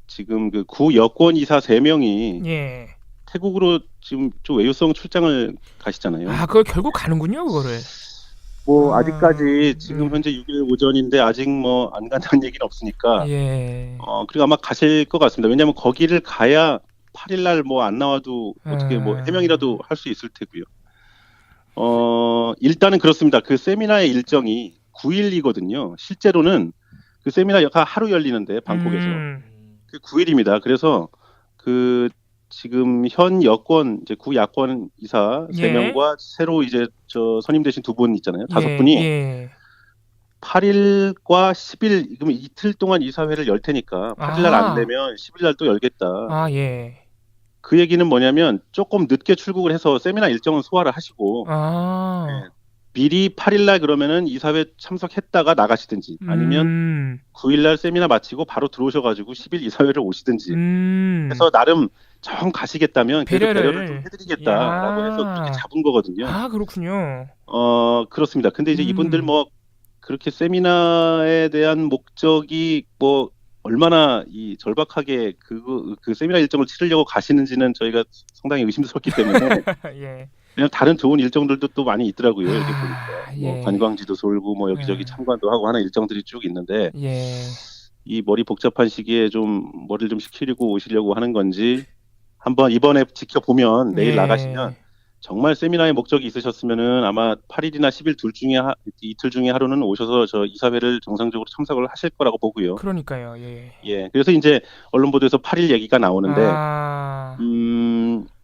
지금 구 여권 이사 3명이 예. 태국으로 지금 좀 외유성 출장을 가시잖아요. 그걸 결국 가는군요, 그거를. 뭐 아직까지 지금 현재 6일 오전인데 아직 뭐 안 간다는 얘기는 없으니까. 예. 그리고 아마 가실 것 같습니다. 왜냐하면 거기를 가야 8일 날 뭐 안 나와도 어떻게 뭐 해명이라도 할 수 있을 테고요. 일단은 그렇습니다. 그 세미나의 일정이 9일이거든요. 실제로는 그 세미나가 하루 열리는데 방콕에서 그 9일입니다. 그래서 지금 현 여권 이제 구 야권 이사 3명과 새로 이제 선임되신 2분 있잖아요. 5분이 8일과 10일 그럼 이틀 동안 이사회를 열 테니까 8일 날 안 되면 10일 날 또 열겠다. 예. 그 얘기는 뭐냐면 조금 늦게 출국을 해서 세미나 일정은 소화를 하시고 미리 8일 날 그러면은 이사회 참석했다가 나가시든지 아니면 9일 날 세미나 마치고 바로 들어오셔가지고 10일 이사회를 오시든지 해서 나름 정 가시겠다면 배려를 좀 해드리겠다라고 해서 그렇게 잡은 거거든요. 그렇군요. 그렇습니다. 근데 이제 이분들 뭐 그렇게 세미나에 대한 목적이 뭐 얼마나 이 절박하게 그 세미나 일정을 치르려고 가시는지는 저희가 상당히 의심스럽기 때문에 예. 그냥 다른 좋은 일정들도 또 많이 있더라고요. 이렇게 보니까 뭐 관광지도 돌고 뭐 여기저기 참관도 하고 하는 일정들이 쭉 있는데 이 머리 복잡한 시기에 좀 머리를 좀 식히려고 오시려고 하는 건지 한번 이번에 지켜보면 내일 나가시면 정말 세미나의 목적이 있으셨으면은 아마 8일이나 10일 이틀 중에 하루는 오셔서 저 이사회를 정상적으로 참석을 하실 거라고 보고요. 그러니까요. 예. 그래서 이제 언론 보도에서 8일 얘기가 나오는데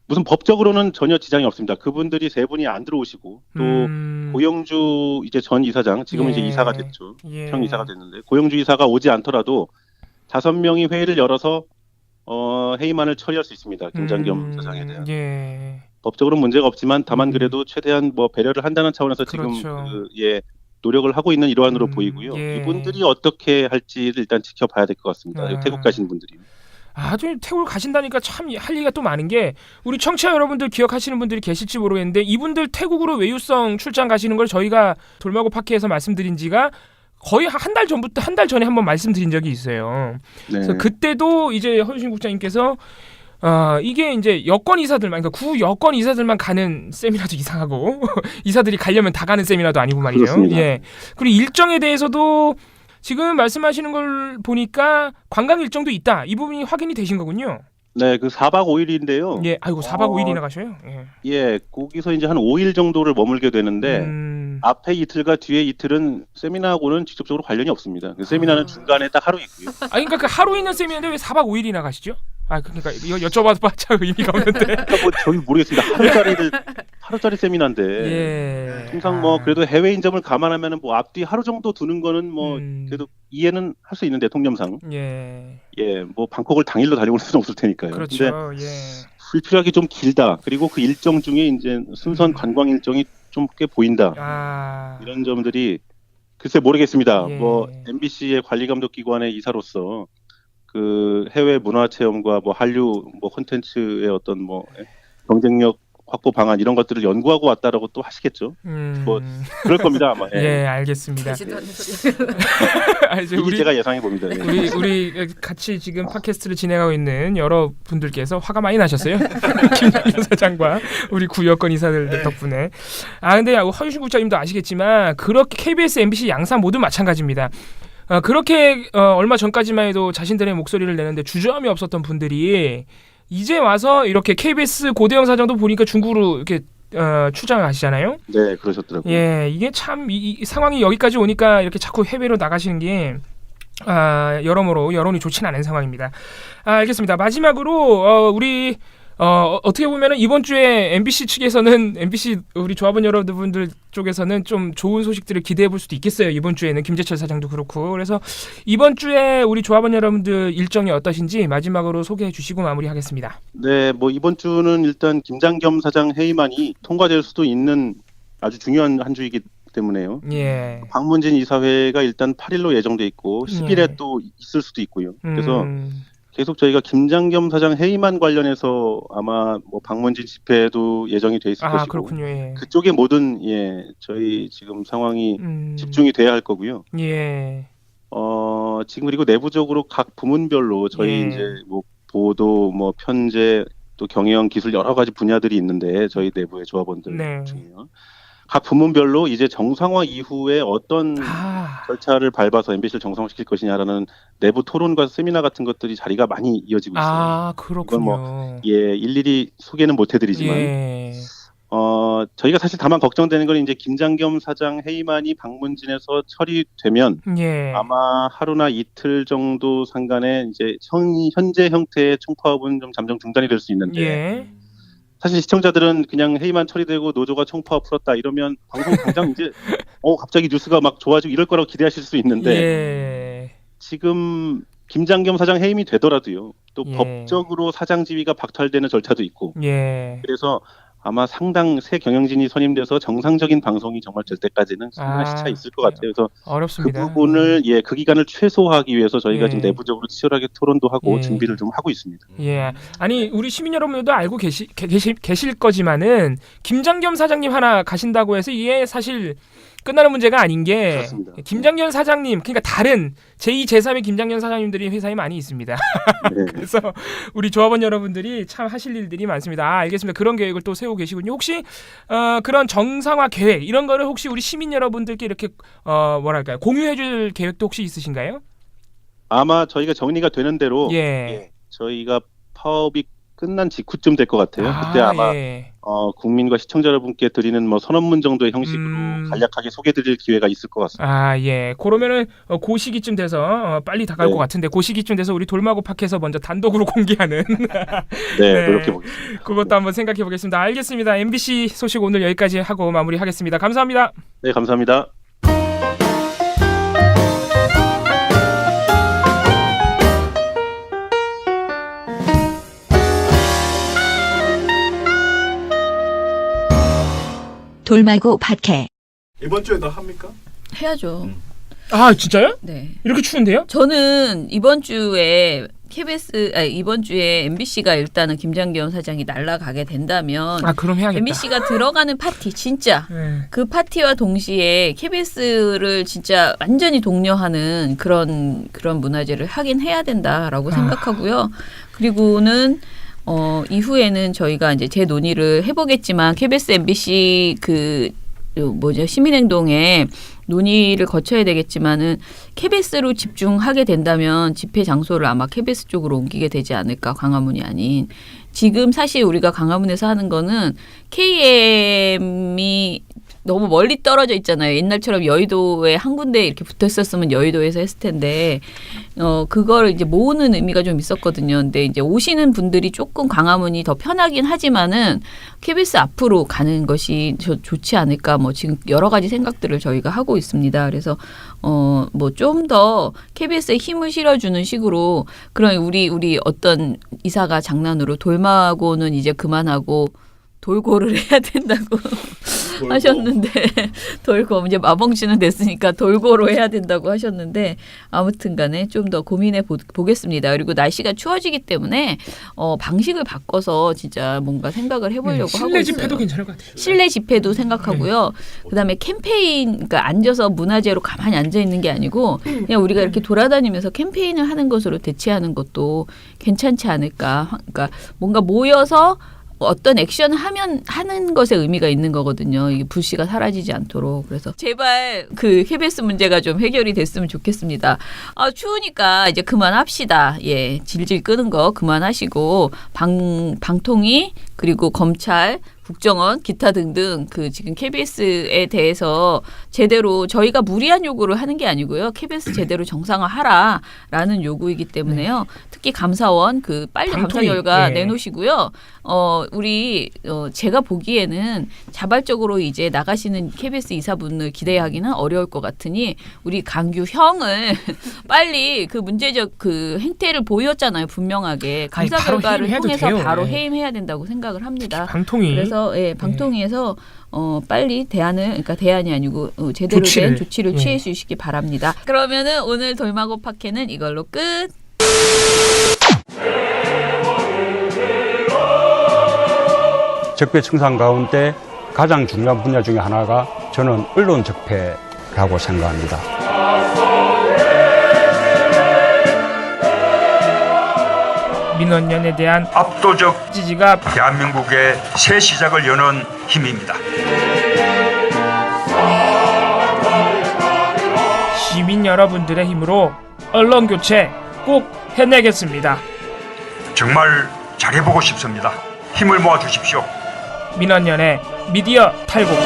무슨 법적으로는 전혀 지장이 없습니다. 그분들이 3분이 안 들어오시고 또 고영주 이제 전 이사장 지금은 이제 이사가 됐죠. 현 이사가 됐는데 고영주 이사가 오지 않더라도 5명이 회의를 열어서 해임안을 처리할 수 있습니다. 김장겸 사장에 대한. 법적으로 문제가 없지만 다만 그래도 최대한 뭐 배려를 한다는 차원에서 그렇죠. 지금 노력을 하고 있는 일환으로 보이고요. 이분들이 어떻게 할지를 일단 지켜봐야 될 것 같습니다. 태국 가신 분들이. 좀 태국을 가신다니까 참 할 얘기가 또 많은 게 우리 청취자 여러분들 기억하시는 분들이 계실지 모르겠는데 이분들 태국으로 외유성 출장 가시는 걸 저희가 돌마고 파케에서 말씀드린 지가 거의 한 달 전에 한번 말씀드린 적이 있어요. 그래서 그때도 이제 허유신 국장님께서 이게 이제 여권 이사들만, 그러니까 구 여권 이사들만 가는 세미나도 이상하고 이사들이 가려면 다 가는 세미나도 아니고 말이죠. 그렇습니다. 그리고 일정에 대해서도 지금 말씀하시는 걸 보니까 관광 일정도 있다. 이 부분이 확인이 되신 거군요. 네, 4박 5일인데요. 4박 5일이나 가셔요? 거기서 이제 한 5일 정도를 머물게 되는데 앞에 이틀과 뒤에 이틀은 세미나하고는 직접적으로 관련이 없습니다. 세미나는 중간에 딱 하루 있고요. 그러니까 그 하루 있는 세미나인데 왜 4박 5일이나 가시죠? 그러니까 이거 여쭤봐도 의미가 없는데. 뭐 저희 모르겠습니다. 하루짜리 세미나인데. 항상 뭐 그래도 해외인 점을 감안하면은 뭐 앞뒤 하루 정도 두는 거는 뭐 그래도 이해는 할 수 있는데 통념상. 뭐 방콕을 당일로 다녀올 수는 없을 테니까요. 그렇죠. 근데 불필요하게 좀 길다. 그리고 그 일정 중에 이제 순수한 관광 일정이 좀 꽤 보인다. 이런 점들이 글쎄 모르겠습니다. 뭐 MBC의 관리 감독 기관의 이사로서 그 해외 문화 체험과 뭐 한류 뭐 콘텐츠의 어떤 뭐 경쟁력 확보 방안 이런 것들을 연구하고 왔다라고 또 하시겠죠. 뭐 그럴 겁니다 아마. 예, 알겠습니다. 우리 제가 예상해 봅니다. 우리 같이 지금 팟캐스트를 진행하고 있는 여러 분들께서 화가 많이 나셨어요. 김장겸 사장과 우리 구여권 이사들 덕분에. 근데 허유신 국장님도 아시겠지만 그렇게 KBS, MBC 양사 모두 마찬가지입니다. 그렇게 얼마 전까지만 해도 자신들의 목소리를 내는데 주저함이 없었던 분들이 이제 와서 이렇게 KBS 고대영 사장도 보니까 중국으로 이렇게 추장을 하시잖아요. 네, 그러셨더라고요. 예, 이게 참 이 상황이 여기까지 오니까 이렇게 자꾸 해외로 나가시는 게 여러모로 여론이 좋지는 않은 상황입니다. 알겠습니다. 마지막으로 우리 어떻게 보면은 이번 주에 MBC 측에서는 MBC 우리 조합원 여러분들 쪽에서는 좀 좋은 소식들을 기대해 볼 수도 있겠어요. 이번 주에는 김재철 사장도 그렇고. 그래서 이번 주에 우리 조합원 여러분들 일정이 어떠신지 마지막으로 소개해 주시고 마무리하겠습니다. 네, 뭐 이번 주는 일단 김장겸 사장 회의만이 통과될 수도 있는 아주 중요한 한 주이기 때문에요. 예. 박문진 이사회가 일단 8일로 예정돼 있고 10일에 또 있을 수도 있고요. 그래서 계속 저희가 김장겸 사장 회의만 관련해서 아마 뭐 박문진 집회도 예정이 돼 있을 것이고 그렇군요. 예. 그쪽에 모든 저희 지금 상황이 집중이 돼야 할 거고요. 예. 지금 그리고 내부적으로 각 부문별로 저희 이제 뭐 보도, 뭐 편제, 또 경영, 기술 여러 가지 분야들이 있는데 저희 내부의 조합원들 중에요. 각 부문별로 이제 정상화 이후에 어떤 절차를 밟아서 MBC를 정상화시킬 것이냐라는 내부 토론과 세미나 같은 것들이 자리가 많이 이어지고 있어요. 그렇군요. 뭐, 일일이 소개는 못 해드리지만 저희가 사실 다만 걱정되는 건 이제 김장겸 사장 회의만이 박문진에서 처리되면 아마 하루나 이틀 정도 상간에 이제 현재 형태의 총파업은 좀 잠정 중단이 될 수 있는데. 사실 시청자들은 그냥 회의만 처리되고 노조가 총파업 풀었다 이러면 방송 당장 이제 갑자기 뉴스가 막 좋아지고 이럴 거라고 기대하실 수 있는데 지금 김장겸 사장 해임이 되더라도요. 또 법적으로 사장 지위가 박탈되는 절차도 있고 그래서 아마 상당 새 경영진이 선임돼서 정상적인 방송이 정말 될 때까지는 상당한 시차가 있을 것 같아요. 그래서 어렵습니다. 그 부분을 그 기간을 최소화하기 위해서 저희가 지금 내부적으로 치열하게 토론도 하고 준비를 좀 하고 있습니다. 아니 우리 시민 여러분들도 알고 계실 거지만은 김장겸 사장님 하나 가신다고 해서 이게 사실 끝나는 문제가 아닌 게 그렇습니다. 김장겸 사장님 그러니까 다른 제2, 제3의 김장겸 사장님들이 회사에 많이 있습니다. 그래서 우리 조합원 여러분들이 참 하실 일들이 많습니다. 알겠습니다. 그런 계획을 또 세우고 계시군요. 혹시 그런 정상화 계획 이런 거를 혹시 우리 시민 여러분들께 이렇게 뭐랄까요 공유해 줄 계획도 혹시 있으신가요? 아마 저희가 정리가 되는 대로 저희가 파업이 끝난 직후쯤 될 것 같아요. 그때 아마 국민과 시청자 여러분께 드리는 뭐 선언문 정도의 형식으로 간략하게 소개드릴 기회가 있을 것 같습니다. 그러면은 그 시기쯤 돼서 빨리 다가올 것 같은데 그 시기쯤 돼서 우리 돌마고 팟캐에서 먼저 단독으로 공개하는 노력해 보겠습니다. 그것도 한번 생각해 보겠습니다. 알겠습니다. MBC 소식 오늘 여기까지 하고 마무리하겠습니다. 감사합니다. 네, 감사합니다. 돌말고 팟캐. 이번 주에도 합니까? 해야죠. 진짜요? 네. 이렇게 추운데요? 저는 이번 주에 이번 주에 MBC가 일단은 김장겸 사장이 날아가게 된다면 그럼 해야겠다. MBC가 들어가는 파티 진짜 그 파티와 동시에 KBS를 진짜 완전히 독려하는 그런 문화제를 하긴 해야 된다라고 생각하고요. 그리고는 이후에는 저희가 이제 재논의를 해보겠지만 KBS, MBC 시민행동에 논의를 거쳐야 되겠지만은 KBS로 집중하게 된다면 집회 장소를 아마 KBS 쪽으로 옮기게 되지 않을까 광화문이 아닌. 지금 사실 우리가 광화문에서 하는 거는 KM이 너무 멀리 떨어져 있잖아요. 옛날처럼 여의도에 한 군데 이렇게 붙어 있었으면 여의도에서 했을 텐데, 그걸 이제 모으는 의미가 좀 있었거든요. 근데 이제 오시는 분들이 조금 광화문이 더 편하긴 하지만은 KBS 앞으로 가는 것이 좋지 않을까. 뭐 지금 여러 가지 생각들을 저희가 하고 있습니다. 그래서 뭐 좀 더 KBS에 힘을 실어주는 식으로 그런 우리 어떤 이사가 장난으로 돌마고는 이제 그만하고 돌고를 해야 된다고 하셨는데 돌고 이제 마벙치는 됐으니까 돌고로 해야 된다고 하셨는데 아무튼간에 좀 더 고민해 보겠습니다. 그리고 날씨가 추워지기 때문에 방식을 바꿔서 진짜 뭔가 생각을 해보려고 하고 있어요. 실내 집회도 괜찮을 것 같아요. 실내 집회도 생각하고요. 그다음에 캠페인, 그러니까 앉아서 문화재로 가만히 앉아 있는 게 아니고 그냥 우리가 이렇게 돌아다니면서 캠페인을 하는 것으로 대체하는 것도 괜찮지 않을까. 그러니까 뭔가 모여서 어떤 액션을 하는 것에 의미가 있는 거거든요. 이게 불씨가 사라지지 않도록. 그래서 제발 그 KBS 문제가 좀 해결이 됐으면 좋겠습니다. 추우니까 이제 그만합시다. 예, 질질 끄는 거 그만하시고 방통위 그리고 검찰 국정원 기타 등등 그 지금 KBS에 대해서 제대로 저희가 무리한 요구를 하는 게 아니고요. KBS 제대로 정상화하라라는 요구이기 때문에요. 특히 감사원 그 빨리 감사 결과 내놓으시고요. 우리 제가 보기에는 자발적으로 이제 나가시는 KBS 이사분을 기대하기는 어려울 것 같으니 우리 강규형을 빨리 그 문제적 그 행태를 보였잖아요. 분명하게 감사 결과를 통해서 바로 해임해야 된다고 생각을 합니다. 방통위. 그래서 방통위에서 빨리 그러니까 대안이 아니고 제대로 된 조치를 취해 주시기 바랍니다. 그러면은 오늘 돌마고 팟캐는 이걸로 끝. 적폐 청산 가운데 가장 중요한 분야 중에 하나가 저는 언론 적폐라고 생각합니다. 민원연에 대한 압도적 지지가 대한민국의 새 시작을 여는 힘입니다. 시민 여러분들의 힘으로 언론 교체 꼭 해내겠습니다. 정말 잘해보고 싶습니다. 힘을 모아 주십시오. 민원연의 미디어 탈곡기.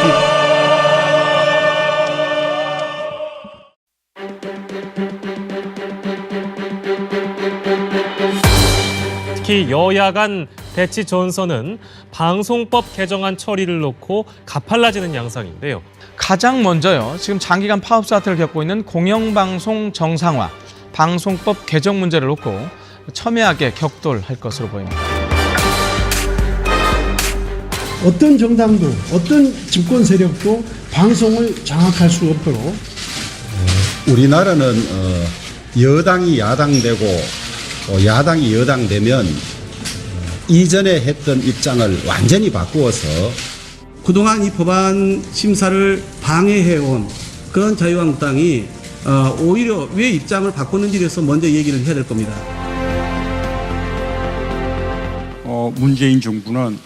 특히 여야 간 대치 전선은 방송법 개정안 처리를 놓고 가팔라지는 양상인데요. 가장 먼저요. 지금 장기간 파업 사태를 겪고 있는 공영방송 정상화, 방송법 개정 문제를 놓고 첨예하게 격돌할 것으로 보입니다. 어떤 정당도 어떤 집권 세력도 방송을 장악할 수 없도록 우리나라는 여당이 야당되고 야당이 여당되면 이전에 했던 입장을 완전히 바꾸어서 그동안 이 법안 심사를 방해해온 그런 자유한국당이 오히려 왜 입장을 바꿨는지에 대해서 먼저 얘기를 해야 될 겁니다. 문재인 정부는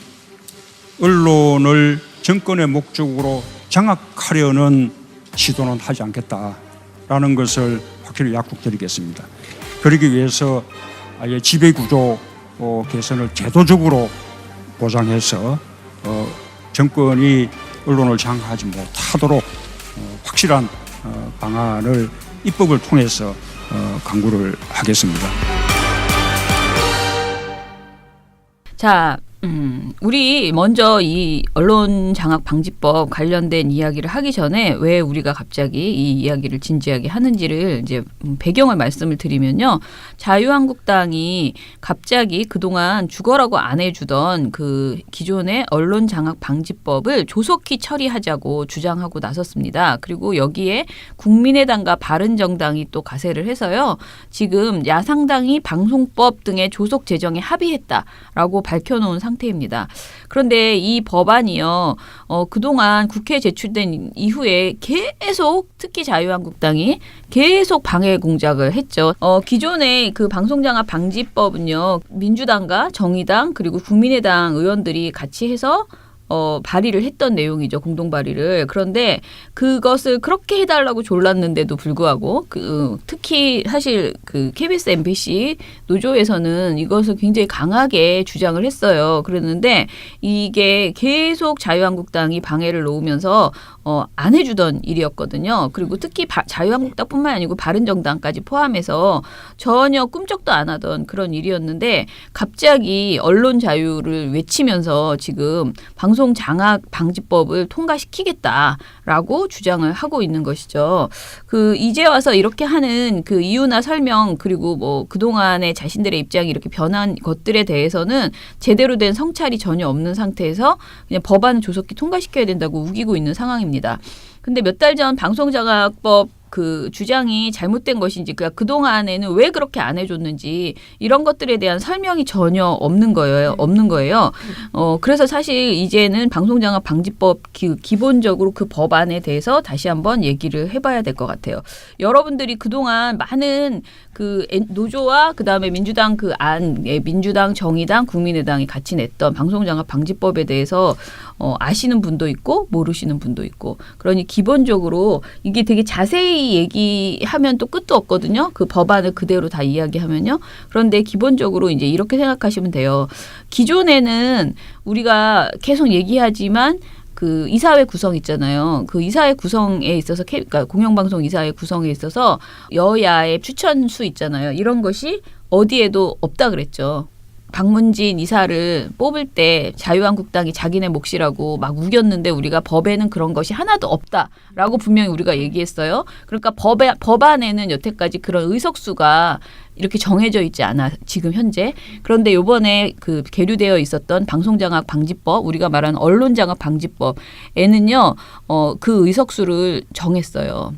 언론을 정권의 목적으로 장악하려는 시도는 하지 않겠다라는 것을 확실히 약속드리겠습니다. 그러기 위해서 아예 지배구조 개선을 제도적으로 보장해서 정권이 언론을 장악하지 못하도록 확실한 방안을 입법을 통해서 강구를 하겠습니다. 자, 우리 먼저 이 언론 장악 방지법 관련된 이야기를 하기 전에 왜 우리가 갑자기 이 이야기를 진지하게 하는지를 이제 배경을 말씀을 드리면요. 자유한국당이 갑자기 그동안 죽어라고 안 해주던 그 기존의 언론 장악 방지법을 조속히 처리하자고 주장하고 나섰습니다. 그리고 여기에 국민의당과 바른정당이 또 가세를 해서요. 지금 야상당이 방송법 등의 조속 제정에 합의했다라고 밝혀놓은 상태입니다. 그런데 이 법안이요. 그동안 국회에 제출된 이후에 계속 특히 자유한국당이 계속 방해 공작을 했죠. 기존의 그 방송장악 방지법은요. 민주당과 정의당 그리고 국민의당 의원들이 같이 해서 발의를 했던 내용이죠. 공동 발의를. 그런데 그것을 그렇게 해달라고 졸랐는데도 불구하고 특히 사실 그 KBS, MBC 노조에서는 이것을 굉장히 강하게 주장을 했어요. 그랬는데 이게 계속 자유한국당이 방해를 놓으면서 안 해주던 일이었거든요. 그리고 특히 자유한국당뿐만 아니고 바른정당까지 포함해서 전혀 꿈쩍도 안 하던 그런 일이었는데 갑자기 언론 자유를 외치면서 지금 방송 방송 장악 방지법을 통과시키겠다라고 주장을 하고 있는 것이죠. 그 이제 와서 이렇게 하는 그 이유나 설명 그리고 뭐 그동안의 자신들의 입장이 이렇게 변한 것들에 대해서는 제대로 된 성찰이 전혀 없는 상태에서 그냥 법안을 조속히 통과시켜야 된다고 우기고 있는 상황입니다. 근데 몇 달 전 방송장악법 그 주장이 잘못된 것인지 그동안에는 왜 그렇게 안 해줬는지 이런 것들에 대한 설명이 전혀 없는 거예요. 그래서 사실 이제는 방송장악 방지법 기본적으로 그 법안에 대해서 다시 한번 얘기를 해봐야 될 것 같아요. 여러분들이 그동안 많은 그 노조와 그다음에 민주당 그 안에 민주당, 정의당, 국민의당이 같이 냈던 방송장악 방지법에 대해서 아시는 분도 있고 모르시는 분도 있고 그러니 기본적으로 이게 되게 자세히 얘기하면 또 끝도 없거든요. 그 법안을 그대로 다 이야기하면요. 그런데 기본적으로 이제 이렇게 생각하시면 돼요. 기존에는 우리가 계속 얘기하지만 그 이사회 구성 있잖아요. 그 이사회 구성에 있어서 그러니까 공영방송 이사회 구성에 있어서 여야의 추천수 있잖아요. 이런 것이 어디에도 없다 그랬죠. 박문진 이사를 뽑을 때 자유한국당이 자기네 몫이라고 막 우겼는데 우리가 법에는 그런 것이 하나도 없다라고 분명히 우리가 얘기했어요. 그러니까 법안에는 여태까지 그런 의석수가 이렇게 정해져 있지 않아 지금 현재. 그런데 이번에 그 계류되어 있었던 방송장악 방지법 우리가 말하는 언론장악 방지법에는요. 그 의석수를 정했어요.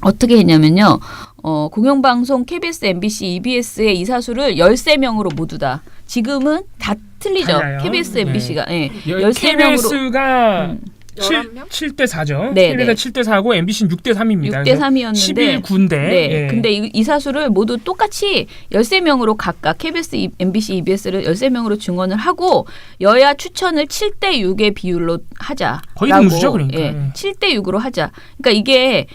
어떻게 했냐면요. 공영방송 KBS, MBC, EBS의 이사수를 13명으로 모두 다. 지금은 다 틀리죠. 달라요. KBS, MBC가. 네. 네. 13명으로. KBS가 7대 4죠. 네, KBS가 7대 4고 MBC는 6대 3입니다. 6대 3이었는데 11군데. 네. 예. 근데 이 사수를 모두 똑같이 13명으로 각각 KBS, MBC, EBS를 13명으로 증언을 하고 여야 추천을 7대 6의 비율로 하자. 거의 동수죠, 그러니까. 예. 7대 6으로 하자. 그러니까 이게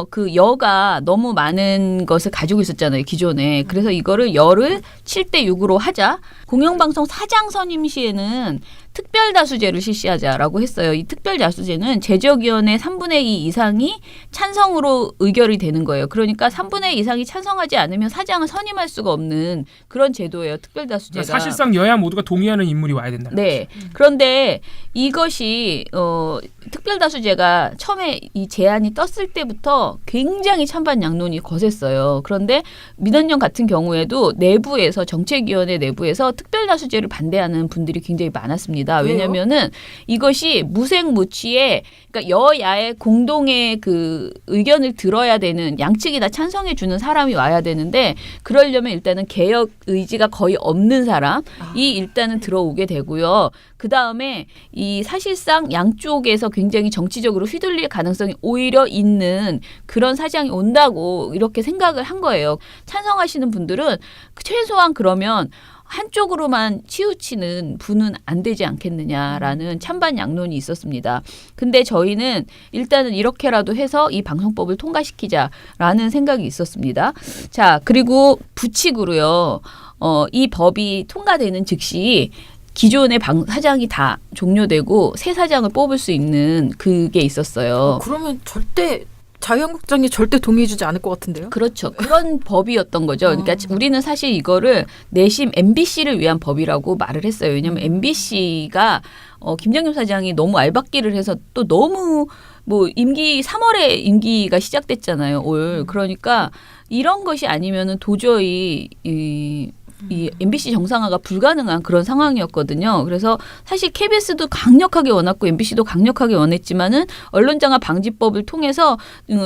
그 여가 너무 많은 것을 가지고 있었잖아요, 기존에. 그래서 이거를 여를 7대 6으로 하자. 공영방송 사장 선임 시에는 특별다수제를 실시하자라고 했어요. 이 특별다수제는 제적위원회 3분의 2 이상이 찬성으로 의결이 되는 거예요. 그러니까 3분의 2 이상이 찬성하지 않으면 사장을 선임할 수가 없는 그런 제도예요. 특별다수제가. 사실상 여야 모두가 동의하는 인물이 와야 된다. 네. 그런데 이것이 특별다수제가 처음에 이 제안이 떴을 때부터 굉장히 찬반 양론이 거셌어요. 그런데 민원연 같은 경우에도 내부에서 정책위원회 내부에서 특별다수제를 반대하는 분들이 굉장히 많았습니다. 왜냐면은 이것이 무색무취에 그러니까 여야의 공동의 그 의견을 들어야 되는 양측이 다 찬성해 주는 사람이 와야 되는데 그러려면 일단은 개혁 의지가 거의 없는 사람이 일단은 들어오게 되고요. 그다음에 이 사실상 양쪽에서 굉장히 정치적으로 휘둘릴 가능성이 오히려 있는 그런 사장이 온다고 이렇게 생각을 한 거예요. 찬성하시는 분들은 최소한 그러면 한쪽으로만 치우치는 분은 안 되지 않겠느냐라는 찬반 양론이 있었습니다. 근데 저희는 일단은 이렇게라도 해서 이 방송법을 통과시키자라는 생각이 있었습니다. 자, 그리고 부칙으로요. 이 법이 통과되는 즉시 기존의 사장이 다 종료되고 새 사장을 뽑을 수 있는 그게 있었어요. 그러면 절대 자유한국당이 절대 동의해주지 않을 것 같은데요? 그렇죠. 그런 법이었던 거죠. 그러니까 우리는 사실 이거를 내심 MBC를 위한 법이라고 말을 했어요. 왜냐하면 MBC가 김장겸 사장이 너무 알박기를 해서 또 너무 뭐 임기 3월에 임기가 시작됐잖아요. 올. 그러니까 이런 것이 아니면은 도저히 이 MBC 정상화가 불가능한 그런 상황이었거든요. 그래서 사실 KBS도 강력하게 원했고 MBC도 강력하게 원했지만은 언론장악 방지법을 통해서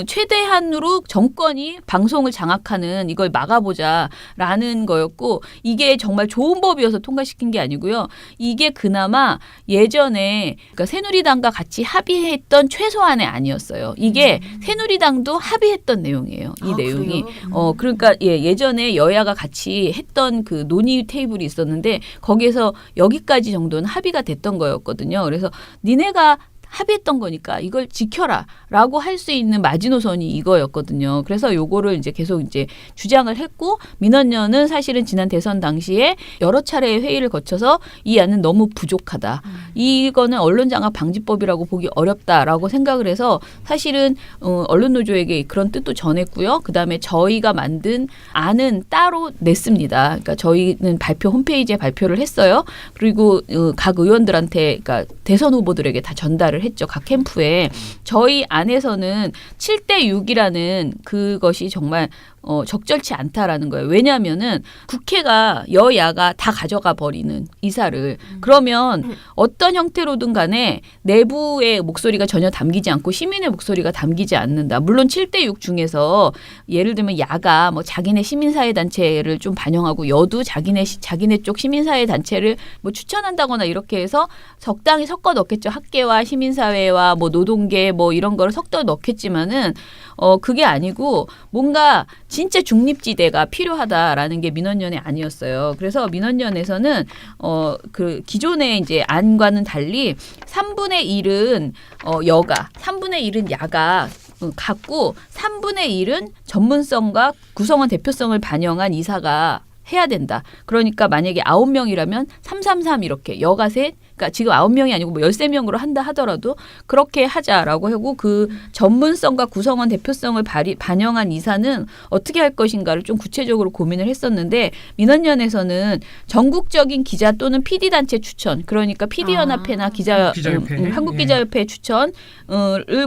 최대한으로 정권이 방송을 장악하는 이걸 막아보자라는 거였고 이게 정말 좋은 법이어서 통과시킨 게 아니고요. 이게 그나마 예전에 그러니까 새누리당과 같이 합의했던 최소한의 안이었어요. 이게 새누리당도 합의했던 내용이에요. 이 내용이. 그러니까 예전에 여야가 같이 했던 그 논의 테이블이 있었는데 거기에서 여기까지 정도는 합의가 됐던 거였거든요. 그래서 니네가 합의했던 거니까 이걸 지켜라라고 할 수 있는 마지노선이 이거였거든요. 그래서 요거를 이제 계속 이제 주장을 했고 민원연은 사실은 지난 대선 당시에 여러 차례의 회의를 거쳐서 이 안은 너무 부족하다. 이거는 언론장악 방지법이라고 보기 어렵다라고 생각을 해서 사실은 언론노조에게 그런 뜻도 전했고요. 그다음에 저희가 만든 안은 따로 냈습니다. 그러니까 저희는 홈페이지에 발표를 했어요. 그리고 각 의원들한테 그러니까 대선 후보들에게 다 전달을 했죠. 각 캠프에. 저희 안에서는 7대6이라는 그것이 정말 적절치 않다라는 거예요. 왜냐하면은 국회가 여야가 다 가져가 버리는 이사를 그러면 어떤 형태로든 간에 내부의 목소리가 전혀 담기지 않고 시민의 목소리가 담기지 않는다. 물론 7대6 중에서 예를 들면 야가 뭐 자기네 시민사회 단체를 좀 반영하고 여도 자기네 쪽 시민사회 단체를 뭐 추천한다거나 이렇게 해서 적당히 섞어 넣겠죠. 학계와 시민사회와 뭐 노동계 뭐 이런 거를 섞어 넣겠지만은 그게 아니고 뭔가 진짜 중립지대가 필요하다라는 게 민원연이 아니었어요. 그래서 민원연에서는 그 기존의 이제 안과는 달리 3분의 1은 여가, 3분의 1은 야가 갖고 3분의 1은 전문성과 구성원 대표성을 반영한 이사가 해야 된다. 그러니까 만약에 9명이라면 333 이렇게 여가 셋 그러니까 지금 9명이 아니고 뭐 13명으로 한다 하더라도 그렇게 하자라고 하고 그 전문성과 구성원 대표성을 반영한 이사는 어떻게 할 것인가를 좀 구체적으로 고민을 했었는데 민원연에서는 전국적인 기자 또는 PD단체 추천 그러니까 PD연합회나 한국기자협회 추천을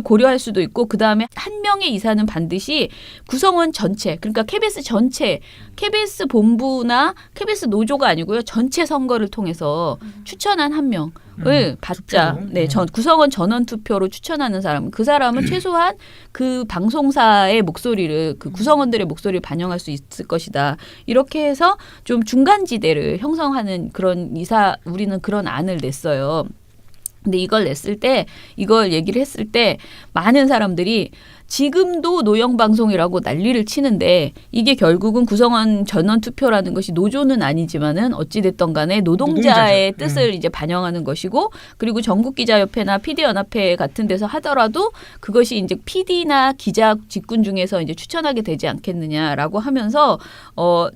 고려할 수도 있고 그다음에 한 명의 이사는 반드시 구성원 전체 그러니까 KBS 전체 KBS 본부나 KBS 노조가 아니고요. 전체 선거를 통해서 추천한 한 명을 받자. 네, 구성원 전원 투표로 추천하는 사람. 그 사람은 최소한 그 방송사의 목소리를 그 구성원들의 목소리를 반영할 수 있을 것이다. 이렇게 해서 좀 중간지대를 형성하는 그런 우리는 그런 안을 냈어요. 근데 이걸 얘기를 했을 때 많은 사람들이 지금도 노영방송이라고 난리를 치는데 이게 결국은 구성원 전원 투표라는 것이 노조는 아니지만은 어찌됐던 간에 노동자의 뜻을 이제 반영하는 것이고 그리고 전국기자협회나 PD연합회 같은 데서 하더라도 그것이 이제 PD나 기자 직군 중에서 이제 추천하게 되지 않겠느냐라고 하면서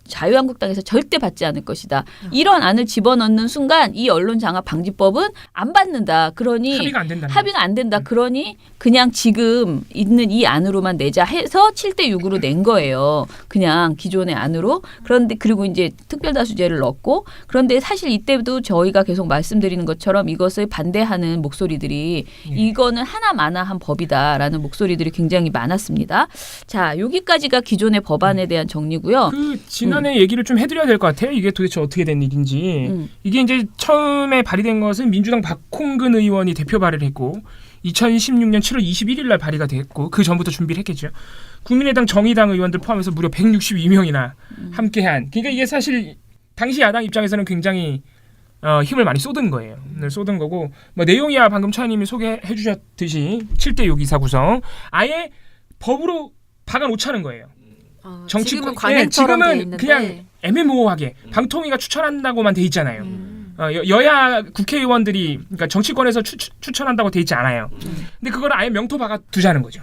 자유한국당에서 절대 받지 않을 것이다. 이런 안을 집어넣는 순간 이 언론장악방지법은 안 받는다. 그러니 합의가 안 된다. 그러니 그냥 지금 있는 이 안으로만 내자 해서 7대6으로 낸 거예요. 그냥 기존의 안으로. 그런데 그리고 이제 특별다수제를 넣었고 그런데 사실 이때도 저희가 계속 말씀드리는 것처럼 이것을 반대하는 목소리들이 이거는 하나마나한 법이다라는 목소리들이 굉장히 많았습니다. 자, 여기까지가 기존의 법안에 대한 정리고요. 그 지난해 얘기를 좀 해드려야 될 것 같아요. 이게 도대체 어떻게 된 일인지. 이게 이제 처음에 발의된 것은 민주당 박홍근 의원이 대표 발의를 했고 2016년 7월 21일 날 발의가 됐고 그 전부터 준비를 했겠죠. 국민의당 정의당 의원들 포함해서 무려 162명이나 함께한. 그러니까 이게 사실 당시 야당 입장에서는 굉장히 힘을 많이 쏟은 거예요. 쏟은 거고 뭐 내용이야 방금 차이님이 소개해 주셨듯이 7대6 이사 구성 아예 법으로 박아놓자는 거예요. 지금은 관행처럼 돼 있는데 그냥 애매모호하게 방통위가 추천한다고만 돼 있잖아요. 여야 국회의원들이 그러니까 정치권에서 추천한다고 돼 있지 않아요. 근데 그걸 아예 명토 박아 두자는 거죠.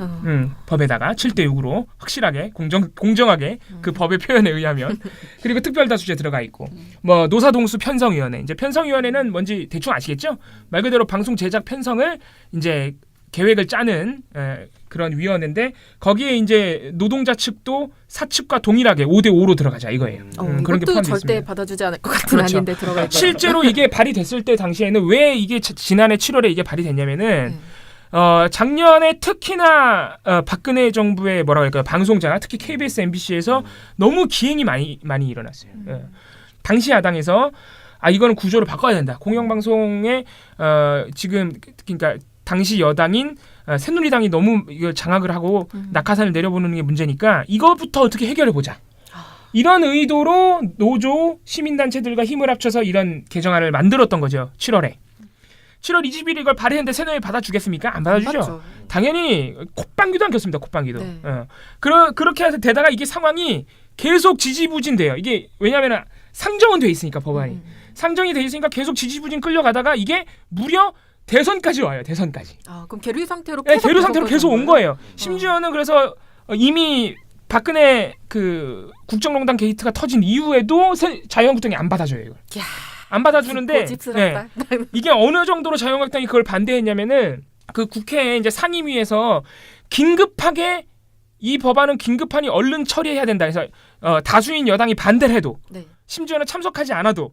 법에다가 7대6으로 확실하게 공정하게 그 법의 표현에 의하면 그리고 특별다수제 들어가 있고 뭐 노사동수 편성위원회 이제 편성위원회는 뭔지 대충 아시겠죠? 말 그대로 방송 제작 편성을 이제 계획을 짜는 그런 위원회인데 거기에 이제 노동자 측도 사측과 동일하게 5대5로 들어가자 이거예요. 그런 게 포함되어 절대 있습니다. 받아주지 않을 것 같은 안인데 들어가 있죠. 실제로 이게 발의됐을 때 당시에는 왜 이게 지난해 7월에 이게 발의됐냐면은 작년에 특히나 박근혜 정부의 뭐라고 할까요? 방송자가 특히 KBS, MBC에서 너무 기행이 많이 일어났어요. 당시 야당에서 이거는 구조를 바꿔야 된다. 공영방송에 지금 그러니까 당시 여당인 새누리당이 너무 이걸 장악을 하고 낙하산을 내려보는 게 문제니까 이거부터 어떻게 해결해 보자. 이런 의도로 노조 시민단체들과 힘을 합쳐서 이런 개정안을 만들었던 거죠. 7월에. 7월 20일 이걸 발의했는데 새누리 받아주겠습니까? 안 받아주죠. 당연히 콧방귀도 안 켰습니다. 콧방귀도. 네. 그렇게 해서 되다가 이게 상황이 계속 지지부진돼요. 이게 왜냐하면 상정은 돼 있으니까 법안이. 상정이 돼 있으니까 계속 지지부진 끌려가다가 이게 무려 대선까지 와요. 대선까지. 그럼 계류 상태로 네, 계류 상태로 계속 온 거예요. 심지어는 그래서 이미 박근혜 그 국정농단 게이트가 터진 이후에도 자유한국당이 안 받아줘요. 이걸. 안 받아주는데 네. 이게 어느 정도로 자유한국당이 그걸 반대했냐면은 그 국회에 이제 상임위에서 긴급하게 이 법안은 긴급하니 얼른 처리해야 된다 해서 다수인 여당이 반대를 해도 심지어는 참석하지 않아도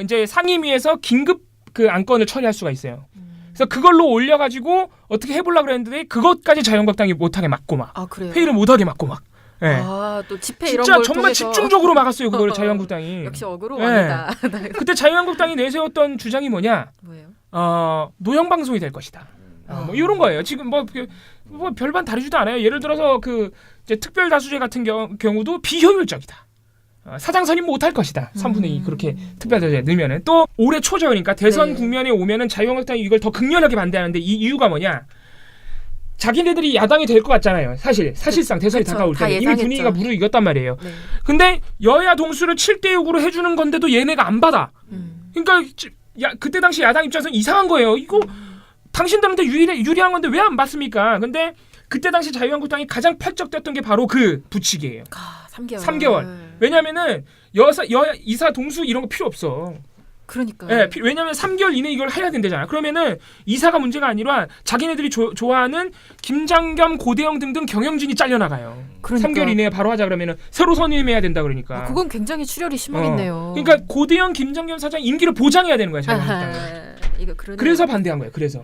이제 상임위에서 긴급 그 안건을 처리할 수가 있어요. 그래서 그걸로 올려가지고 어떻게 해보려고 그랬는데 그것까지 자유한국당이 못하게 막고 막 회의를 못하게 막고 막. 네. 또 집회 진짜 이런 걸 정말 통해서. 집중적으로 막았어요. 그걸 자유한국당이. 역시 어그로왕이다. 네. 그때 자유한국당이 내세웠던 주장이 뭐냐? 뭐예요? 노형 방송이 될 것이다. 뭐 이런 거예요. 지금 뭐 별반 다르지도 않아요. 예를 들어서 그 이제 특별 다수제 같은 경우도 비효율적이다. 사장 선임 못할 것이다. 3분의 2 그렇게 특별 다수제 넣으면은 또 올해 초죠. 그러니까 대선 국면에 오면은 자유한국당이 이걸 더 극렬하게 반대하는데 이 이유가 뭐냐? 자기네들이 야당이 될 것 같잖아요. 사실상 대선이 다가올 때 이미 분위기가 무르익었단 말이에요. 근데 여야 동수를 7대6으로 해주는 건데도 얘네가 안 받아. 그러니까 그때 당시 야당 입장에서는 이상한 거예요. 이거 당신들한테 유리한 건데 왜 안 받습니까? 근데 그때 당시 자유한국당이 가장 팔적됐던 게 바로 그 부칙이에요. 3개월. 왜냐면은 여야 이사 동수 이런 거 필요 없어. 그러니까요. 네, 왜냐면 3개월 이내 이걸 해야 된대잖아. 그러면은 이사가 문제가 아니라 자기네들이 좋아하는 김장겸, 고대영 등등 경영진이 잘려나가요. 그러니까. 3개월 이내에 바로 하자 그러면은 새로 선임해야 된다 그러니까. 그건 굉장히 출혈이 심하겠네요. 그러니까 고대영, 김장겸 사장 임기를 보장해야 되는 거야. 그래서 반대한 거예요. 그래서.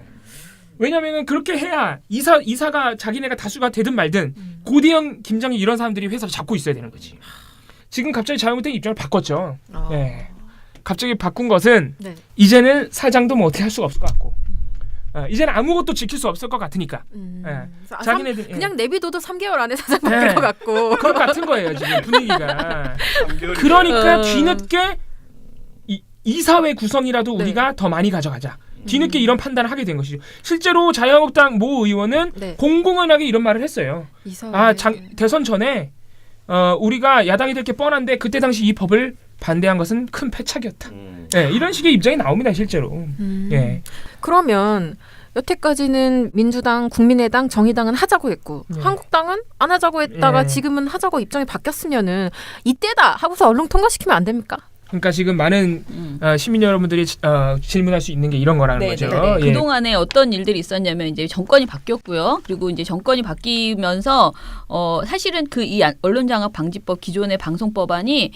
왜냐면은 그렇게 해야 이사가 자기네가 다수가 되든 말든 고대영, 김장겸 이런 사람들이 회사를 잡고 있어야 되는 거지. 지금 갑자기 자유한국당 입장을 바꿨죠. 네. 갑자기 바꾼 것은 이제는 사장도 뭐 어떻게 할 수가 없을 것 같고 이제는 아무것도 지킬 수 없을 것 같으니까 자기네들 그냥 내비둬도 3개월 안에 사장 바뀔 것 같고 그럴 것 같은 거예요 지금 분위기가. 그러니까 뒤늦게 이사회 구성이라도 우리가 더 많이 가져가자. 뒤늦게 이런 판단을 하게 된 것이죠. 실제로 자유한국당 모 의원은 공공연하게 이런 말을 했어요. 대선 전에 우리가 야당이 될 게 뻔한데 그때 당시 이 법을 반대한 것은 큰 패착이었다. 네, 이런 식의 입장이 나옵니다, 실제로. 예. 그러면 여태까지는 민주당, 국민의당, 정의당은 하자고 했고 한국당은 안 하자고 했다가 지금은 하자고 입장이 바뀌었으면은 이때다 하고서 얼른 통과시키면 안 됩니까? 그러니까 지금 많은 시민 여러분들이 질문할 수 있는 게 이런 거라는 거죠. 예. 그동안에 어떤 일들이 있었냐면 이제 정권이 바뀌었고요. 그리고 이제 정권이 바뀌면서 사실은 그 이 언론장악 방지법 기존의 방송법안이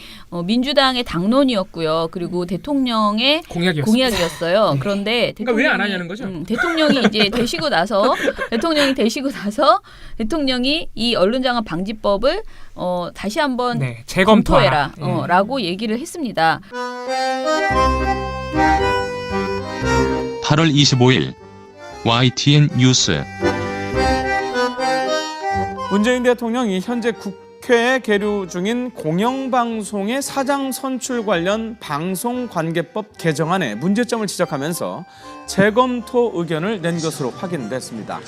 민주당의 당론이었고요. 그리고 대통령의 공약이었어요. 그런데 그러니까 왜 안 하냐는 거죠. 대통령이 이제 되시고 나서 대통령이 이 언론장악 방지법을 다시 한번 검토해라 라고 얘기를 했습니다. 8월 25일 YTN 뉴스. 문재인 대통령이 현재 국회에 계류 중인 공영방송의 사장 선출 관련 방송관계법 개정안에 문제점을 지적하면서 재검토 의견을 낸 것으로 확인됐습니다.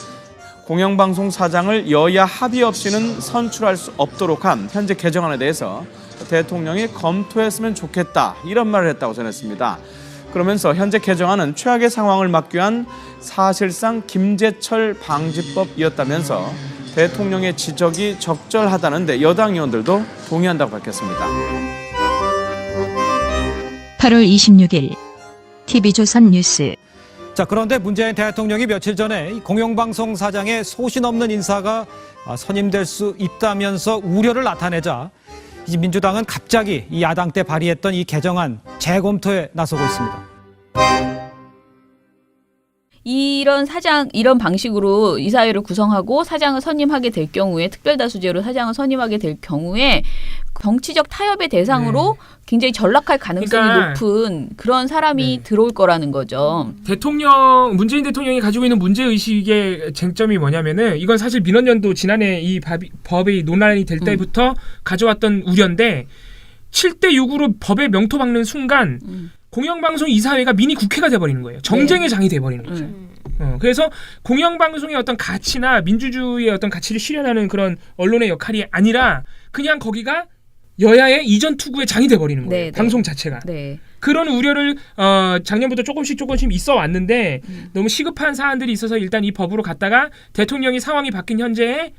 공영방송 사장을 여야 합의 없이는 선출할 수 없도록 한 현재 개정안에 대해서 대통령이 검토했으면 좋겠다 이런 말을 했다고 전했습니다. 그러면서 현재 개정안은 최악의 상황을 막기 위한 사실상 김재철 방지법이었다면서 대통령의 지적이 적절하다는데 여당 의원들도 동의한다고 밝혔습니다. 8월 26일 TV조선 뉴스. 자, 그런데 문재인 대통령이 며칠 전에 공영방송 사장의 소신 없는 인사가 선임될 수 있다면서 우려를 나타내자 이 민주당은 갑자기 이 야당 때 발의했던 이 개정안 재검토에 나서고 있습니다. 이런 방식으로 이사회를 구성하고 사장을 선임하게 될 경우에 특별다수제로 사장을 선임하게 될 경우에 정치적 타협의 대상으로 굉장히 전락할 가능성이 높은 그런 사람이 들어올 거라는 거죠. 문재인 대통령이 가지고 있는 문제의식의 쟁점이 뭐냐면은 이건 사실 민원연도 지난해 이 법이 논란이 될 때부터 가져왔던 우려인데 7대6으로 법에 명토 박는 순간 공영방송 이사회가 미니 국회가 돼버리는 거예요. 정쟁의 장이 돼버리는 거죠. 그래서 공영방송의 어떤 가치나 민주주의의 어떤 가치를 실현하는 그런 언론의 역할이 아니라 그냥 거기가 여야의 이전 투구의 장이 돼버리는 거예요. 네, 방송 자체가. 네. 그런 우려를 작년부터 조금씩 있어 왔는데 너무 시급한 사안들이 있어서 일단 이 법으로 갔다가 대통령이 상황이 바뀐 현재에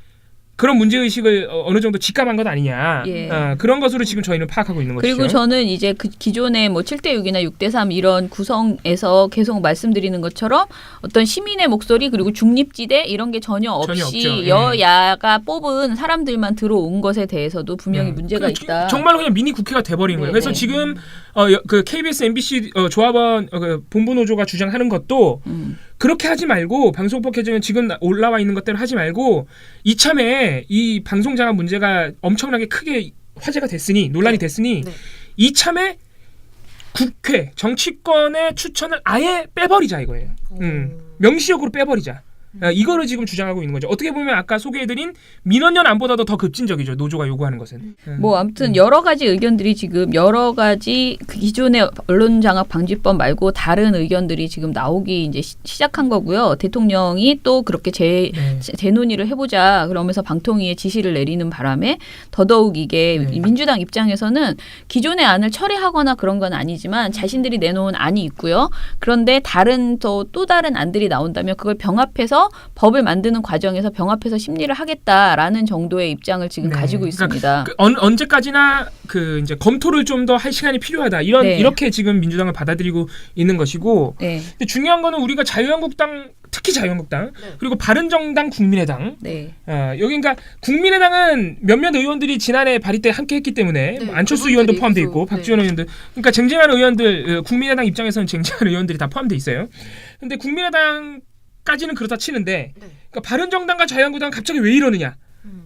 그런 문제의식을 어느 정도 직감한 것 아니냐. 예. 그런 것으로 지금 저희는 파악하고 있는 것이죠. 그리고 저는 이제 그 기존의 뭐 7대6이나 6대3 이런 구성에서 계속 말씀드리는 것처럼 어떤 시민의 목소리 그리고 중립지대 이런 게 전혀 없이 여야가 뽑은 사람들만 들어온 것에 대해서도 분명히 문제가 있다. 정말로 그냥 미니 국회가 돼버린 거예요. 그래서 지금 그 KBS, MBC 조합원 본부 노조가 주장하는 것도 그렇게 하지 말고 방송법 개정은 지금 올라와 있는 것대로 하지 말고 이참에 이 방송장악 문제가 엄청나게 크게 화제가 됐으니 논란이 됐으니 이참에 국회 정치권의 추천을 아예 빼버리자 이거예요. 명시적으로 빼버리자. 이거를 지금 주장하고 있는 거죠. 어떻게 보면 아까 소개해드린 민원연 안보다도 더 급진적이죠. 노조가 요구하는 것은. 뭐 아무튼 여러 가지 의견들이 지금 여러 가지 그 기존의 언론장악 방지법 말고 다른 의견들이 지금 나오기 이제 시작한 거고요. 대통령이 또 그렇게 재논의를 해보자 그러면서 방통위에 지시를 내리는 바람에 더더욱 이게 민주당 입장에서는 기존의 안을 철회하거나 그런 건 아니지만 자신들이 내놓은 안이 있고요. 그런데 다른 또 다른 안들이 나온다면 그걸 병합해서 법을 만드는 과정에서 병합해서 심리를 하겠다라는 정도의 입장을 지금 가지고 있습니다. 그러니까 언제까지나 그 이제 검토를 좀 더 할 시간이 필요하다. 이렇게 지금 민주당을 받아들이고 있는 것이고. 근데 중요한 거는 우리가 자유한국당 특히 자유한국당 그리고 바른정당, 국민의당. 여기 그러니까 국민의당은 몇몇 의원들이 지난해 발의 때 함께 했기 때문에 뭐 안철수 의원도 포함돼 있고 박지원 의원도 그러니까 쟁쟁한 의원들 국민의당 입장에서는 쟁쟁한 의원들이 다 포함돼 있어요. 근데 국민의당 까지는 그렇다 치는데 그러니까 바른정당과 자유한국당은 갑자기 왜 이러느냐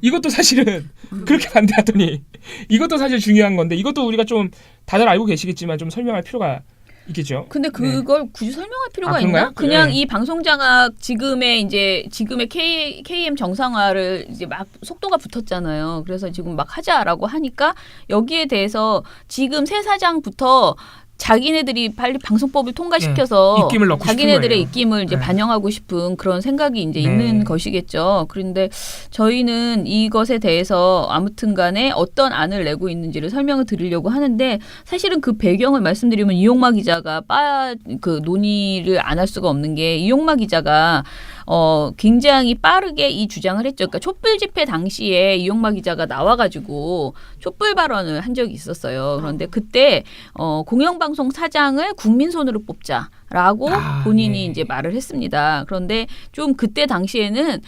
이것도 사실은 그렇게 반대하더니 이것도 사실 중요한 건데 이것도 우리가 좀 다들 알고 계시겠지만 좀 설명할 필요가 있겠죠. 근데 그걸 굳이 설명할 필요가 있나? 그냥 이 방송장악 지금의 KM 정상화를 이제 막 속도가 붙었잖아요. 그래서 지금 막 하자라고 하니까 여기에 대해서 지금 새 사장부터 자기네들이 빨리 방송법을 통과시켜서 입김을 넣고 자기네들의 입김을 이제 반영하고 싶은 그런 생각이 이제 있는 것이겠죠. 그런데 저희는 이것에 대해서 아무튼간에 어떤 안을 내고 있는지를 설명을 드리려고 하는데 사실은 그 배경을 말씀드리면 이용마 기자가 그 논의를 안 할 수가 없는 게 이용마 기자가 굉장히 빠르게 이 주장을 했죠. 그러니까 촛불 집회 당시에 이용마 기자가 나와가지고 촛불 발언을 한 적이 있었어요. 그런데 그때 공영방송 사장을 국민 손으로 뽑자라고 본인이 이제 말을 했습니다. 그런데 좀 그때 당시에는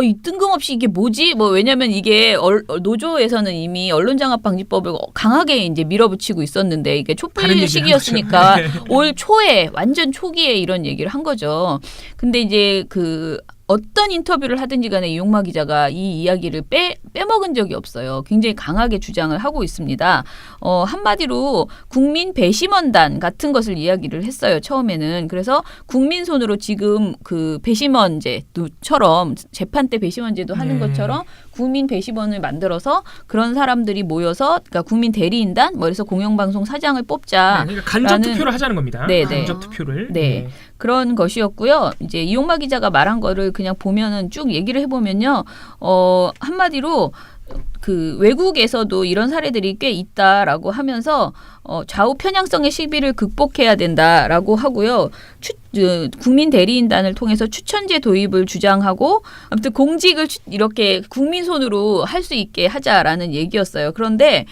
이 뜬금없이 이게 뭐지? 왜냐면 이게 노조에서는 이미 언론장악방지법을 강하게 이제 밀어붙이고 있었는데 이게 촛불 시기였으니까 올 초에 완전 초기에 이런 얘기를 한 거죠. 근데 이제 어떤 인터뷰를 하든지 간에 이용마 기자가 이 이야기를 빼먹은 적이 없어요. 굉장히 강하게 주장을 하고 있습니다. 한마디로 국민 배심원단 같은 것을 이야기를 했어요. 처음에는. 그래서 국민 손으로 지금 그 배심원제처럼 재판 때 배심원제도 하는 것처럼 국민 배심원을 만들어서 그런 사람들이 모여서 그러니까 국민 대리인단 그래서 공영방송 사장을 뽑자. 그러니까 간접 투표를 하자는 겁니다. 간접 투표를. 그런 것이었고요. 이제 이용마 기자가 말한 거를 그냥 보면은 쭉 얘기를 해보면요. 한마디로 그 외국에서도 이런 사례들이 꽤 있다라고 하면서 좌우 편향성의 시비를 극복해야 된다라고 하고요. 국민 대리인단을 통해서 추천제 도입을 주장하고 아무튼 공직을 이렇게 국민 손으로 할 수 있게 하자라는 얘기였어요. 그런데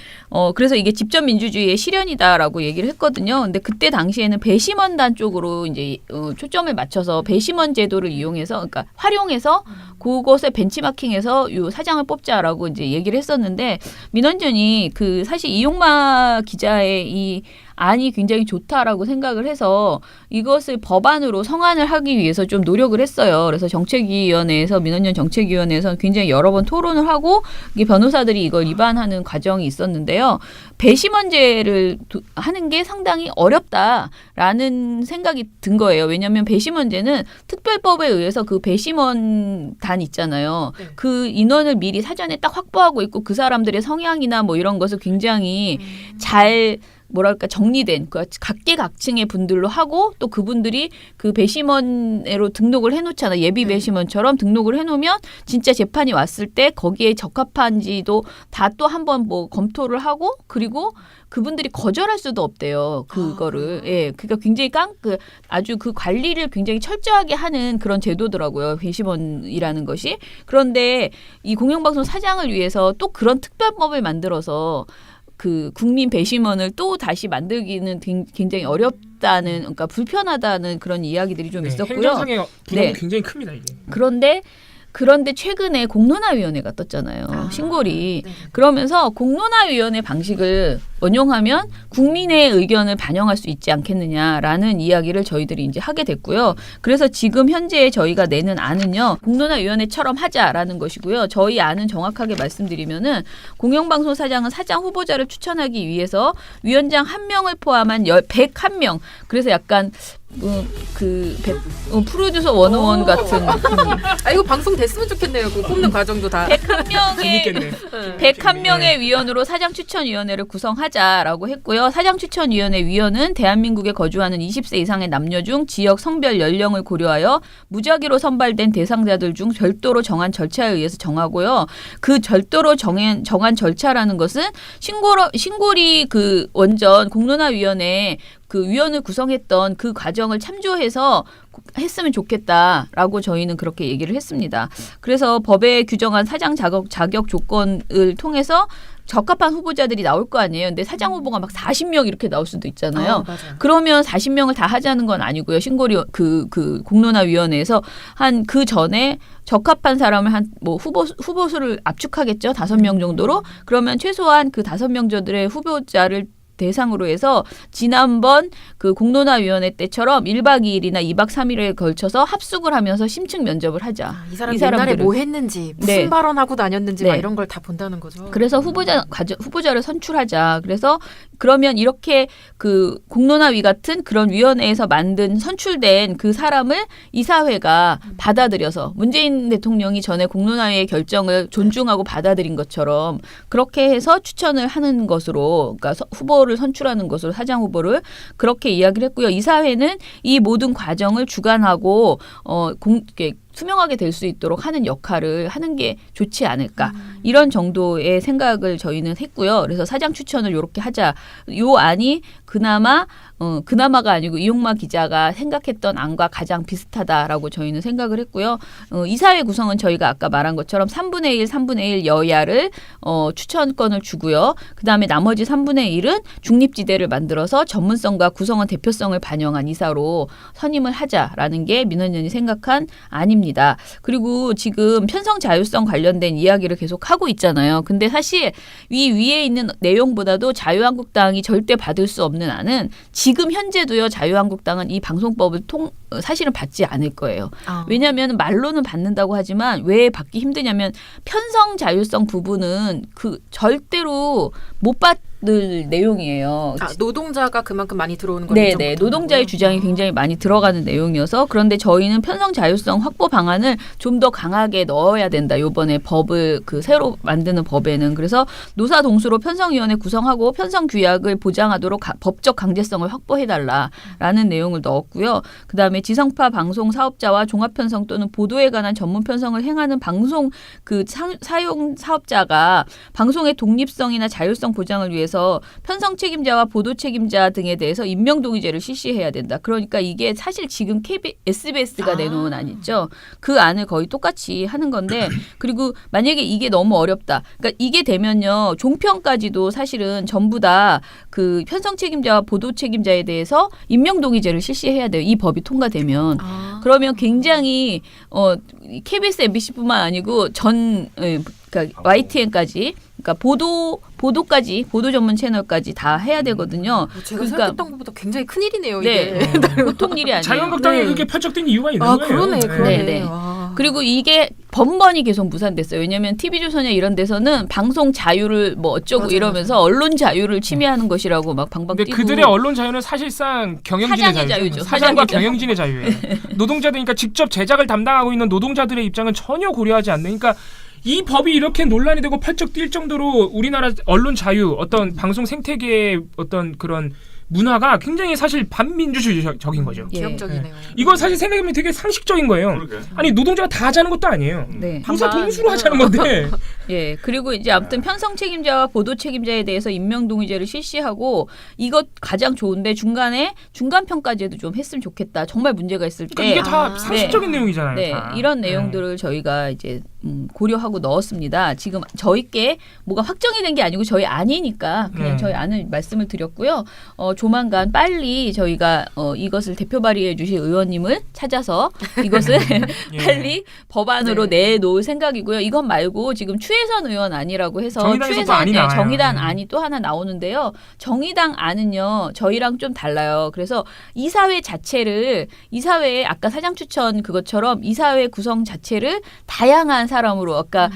그래서 이게 직접 민주주의의 실현이다라고 얘기를 했거든요. 근데 그때 당시에는 배심원단 쪽으로 이제 초점을 맞춰서 배심원 제도를 이용해서 그러니까 활용해서 그것에 벤치마킹해서 요 사장을 뽑자라고 이제 얘기를 했었는데 민원전이 사실 이용마 기자의 이 안이 굉장히 좋다라고 생각을 해서 이것을 법안으로 성안을 하기 위해서 좀 노력을 했어요. 그래서 정책위원회에서 민원연 정책위원회에서 굉장히 여러 번 토론을 하고 이게 변호사들이 이걸 위반하는 과정이 있었는데요. 배심원제를 하는 게 상당히 어렵다라는 생각이 든 거예요. 왜냐하면 배심원제는 특별법에 의해서 그 배심원단 있잖아요. 그 인원을 미리 사전에 딱 확보하고 있고 그 사람들의 성향이나 뭐 이런 것을 굉장히 잘 뭐랄까 정리된 그 각계각층의 분들로 하고 또 그분들이 그 배심원으로 등록을 해놓잖아. 예비 배심원처럼 등록을 해놓으면 진짜 재판이 왔을 때 거기에 적합한지도 다 또 한번 뭐 검토를 하고 그리고 그분들이 거절할 수도 없대요. 그거를. 예. 그러니까 굉장히 아주 그 관리를 굉장히 철저하게 하는 그런 제도더라고요. 배심원이라는 것이. 그런데 이 공영방송 사장을 위해서 또 그런 특별법을 만들어서 그 국민 배심원을 또 다시 만들기는 굉장히 어렵다는, 그러니까 불편하다는 그런 이야기들이 좀 있었고요. 행정상의 부담이 굉장히 큽니다, 이게. 그런데 최근에 공론화위원회가 떴잖아요. 신골이. 그러면서 공론화위원회 방식을 원용하면 국민의 의견을 반영할 수 있지 않겠느냐라는 이야기를 저희들이 이제 하게 됐고요. 그래서 지금 현재 저희가 내는 안은요. 공론화위원회처럼 하자라는 것이고요. 저희 안은 정확하게 말씀드리면은 공영방송 사장은 사장 후보자를 추천하기 위해서 위원장 1명을 포함한 101명. 그래서 약간 프로듀서 101 같은. 이거 방송 됐으면 좋겠네요. 그 뽑는 과정도 다. 101명의 위원으로 사장 추천위원회를 구성하자라고 했고요. 사장 추천위원회 위원은 대한민국에 거주하는 20세 이상의 남녀 중 지역, 성별, 연령을 고려하여 무작위로 선발된 대상자들 중 별도로 정한 절차에 의해서 정하고요. 그 별도로 정한 절차라는 것은 신골이 그 원전 공론화위원회 그 위원을 구성했던 그 과정을 참조해서 했으면 좋겠다라고 저희는 그렇게 얘기를 했습니다. 그래서 법에 규정한 사장 자격 조건을 통해서 적합한 후보자들이 나올 거 아니에요. 근데 사장 후보가 막 40명 이렇게 나올 수도 있잖아요. 그러면 40명을 다 하자는 건 아니고요. 신골이 그 공론화위원회에서 한 그 전에 적합한 사람을 한 뭐 후보 수를 압축하겠죠. 5명 정도로. 그러면 최소한 그 5명들의 후보자를 대상으로 해서 지난번 그 공론화위원회 때처럼 1박 2일이나 2박 3일에 걸쳐서 합숙을 하면서 심층 면접을 하자. 이 사람 옛날에 뭐 했는지 무슨 발언하고 다녔는지 막 이런 걸 다 본다는 거죠. 그래서 후보자를 선출하자. 그래서 그러면 이렇게 그 공론화위 같은 그런 위원회에서 선출된 그 사람을 이사회가 받아들여서 문재인 대통령이 전에 공론화위의 결정을 존중하고 받아들인 것처럼 그렇게 해서 추천을 하는 것으로, 그러니까 후보를 선출하는 것으로 사장 후보를 그렇게 이야기를 했고요. 이사회는 이 모든 과정을 주관하고 투명하게 될 수 있도록 하는 역할을 하는 게 좋지 않을까. 이런 정도의 생각을 저희는 했고요. 그래서 사장 추천을 이렇게 하자. 요 안이 그나마가 아니고 이용마 기자가 생각했던 안과 가장 비슷하다라고 저희는 생각을 했고요. 이사회 구성은 저희가 아까 말한 것처럼 3분의 1 여야를 추천권을 주고요. 그다음에 나머지 3분의 1은 중립지대를 만들어서 전문성과 구성원 대표성을 반영한 이사로 선임을 하자라는 게 민원연이 생각한 안입니다. 그리고 지금 편성 자율성 관련된 이야기를 계속 하고 있잖아요. 근데 사실 이 위에 있는 내용보다도 자유한국당이 절대 받을 수 없는 안은 지금 현재도요. 자유한국당은 이 방송법을 사실은 받지 않을 거예요. 왜냐하면 말로는 받는다고 하지만 왜 받기 힘드냐면 편성 자율성 부분은 그 절대로 못 받을 내용이에요. 노동자가 그만큼 많이 들어오는 거죠. 네, 노동자의 주장이 굉장히 많이 들어가는 내용이어서 그런데 저희는 편성 자율성 확보 방안을 좀 더 강하게 넣어야 된다. 이번에 법을 새로 만드는 법에는 그래서 노사 동수로 편성위원회 구성하고 편성 규약을 보장하도록 법적 강제성을 확보해달라라는 내용을 넣었고요. 그다음에 지성파 방송 사업자와 종합 편성 또는 보도에 관한 전문 편성을 행하는 방송 사용 사업자가 방송의 독립성이나 자율성 보장을 위해서 편성 책임자와 보도 책임자 등에 대해서 임명 동의제를 실시해야 된다. 그러니까 이게 사실 지금 SBS가 내놓은 안 있죠. 그 안을 거의 똑같이 하는 건데 그리고 만약에 이게 너무 어렵다. 그러니까 이게 되면요. 종편까지도 사실은 전부 다 그 편성 책임자와 보도 책임자에 대해서 임명 동의제를 실시해야 돼요. 이 법이 통과되면. 그러면 굉장히 KBS, MBC뿐만 아니고 그러니까 YTN까지 그러니까 보도까지 보도 전문 채널까지 다 해야 되거든요. 제가 생각했던 것보다 굉장히 큰 일이네요. 네. 이게. 보통 일이 아니에요. 자유한국당이 그렇게 표적된 이유가 있는 거예요. 그러네. 네. 그리고 이게 번번이 계속 무산됐어요. 왜냐하면 TV조선이나 이런 데서는 방송 자유를 뭐 어쩌고 이러면서 언론 자유를 침해하는 것이라고 막 방방 뛰고. 근데 그들의 언론 자유는 사실상 경영진의 자유죠. 사장과 경영진의 자유예요. 노동자들이니까 직접 제작을 담당하고 있는 노동자들의 입장은 전혀 고려하지 않는. 그러니까 이 법이 이렇게 논란이 되고 펄쩍 뛸 정도로 우리나라 언론 자유, 어떤 방송 생태계의 어떤 그런 문화가 굉장히 사실 반민주주의적인 거죠. 기업적이네요. 이건 사실 생각해보면 되게 상식적인 거예요. 아니 노동자가 다 하자는 것도 아니에요. 네. 부사 동수로 하자는 건데. 예, 그리고 이제 아무튼 편성 책임자와 보도 책임자에 대해서 임명동의제를 실시하고 이것 가장 좋은데 중간에 중간 평가제도 좀 했으면 좋겠다. 정말 문제가 있을 때. 그러니까 이게 다 상식적인 내용이잖아요. 네, 다. 이런 내용들을 저희가 이제 고려하고 넣었습니다. 지금 저희께 뭐가 확정이 된 게 아니고 저희 안이니까 그냥 저희 안을 말씀을 드렸고요. 조만간 빨리 저희가 이것을 대표 발의해 주실 의원님을 찾아서 이것을 빨리 법안으로 내놓을 생각이고요. 이건 말고 지금 추혜선 의원 안이라고 해서 정의당 안이 또 하나 나오는데요. 정의당 안은요. 저희랑 좀 달라요. 그래서 이사회 자체를 이사회에 아까 사장 추천 그것처럼 이사회 구성 자체를 다양한 사람으로 아까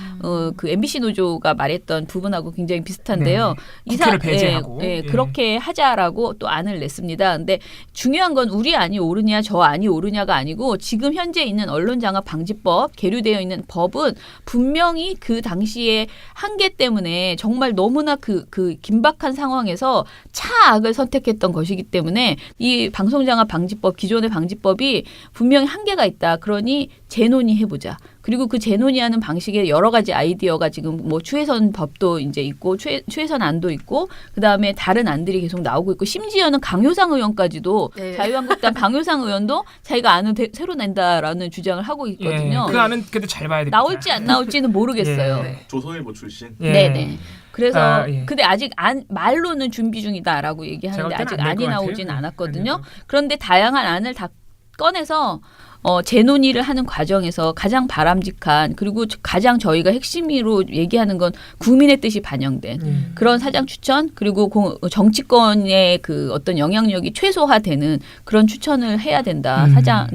그 MBC 노조가 말했던 부분하고 굉장히 비슷한데요. 국회를 배제하고 그렇게 하자라고 또 안을 냈습니다. 근데 중요한 건 우리 안이 옳으냐 저 안이 옳으냐가 아니고 지금 현재 있는 언론장악방지법 계류되어 있는 법은 분명히 그 당시에 한계 때문에 정말 너무나 그 긴박한 상황에서 차악을 선택했던 것이기 때문에 이 방송장악방지법 기존의 방지법이 분명히 한계가 있다. 그러니 재논의해보자. 그리고 그 재논의하는 방식의 여러 가지 아이디어가 지금 뭐 추혜선 법도 이제 있고 추혜선 안도 있고 그다음에 다른 안들이 계속 나오고 있고 심지어는 강효상 의원까지도 자유한국당 강효상 의원도 자기가 안을 새로 낸다라는 주장을 하고 있거든요. 그 안은 그래도 잘 봐야 됩니다. 나올지 안 나올지는 모르겠어요. 조선일보 출신. 네네. 그래서 근데 아직 말로는 준비 중이다라고 얘기하는데 아직 안이 나오진 않았거든요. 그런데 다양한 안을 다 꺼내서 재논의를 하는 과정에서 가장 바람직한 그리고 가장 저희가 핵심으로 얘기하는 건 국민의 뜻이 반영된 그런 사장 추천 그리고 정치권의 그 어떤 영향력이 최소화되는 그런 추천을 해야 된다.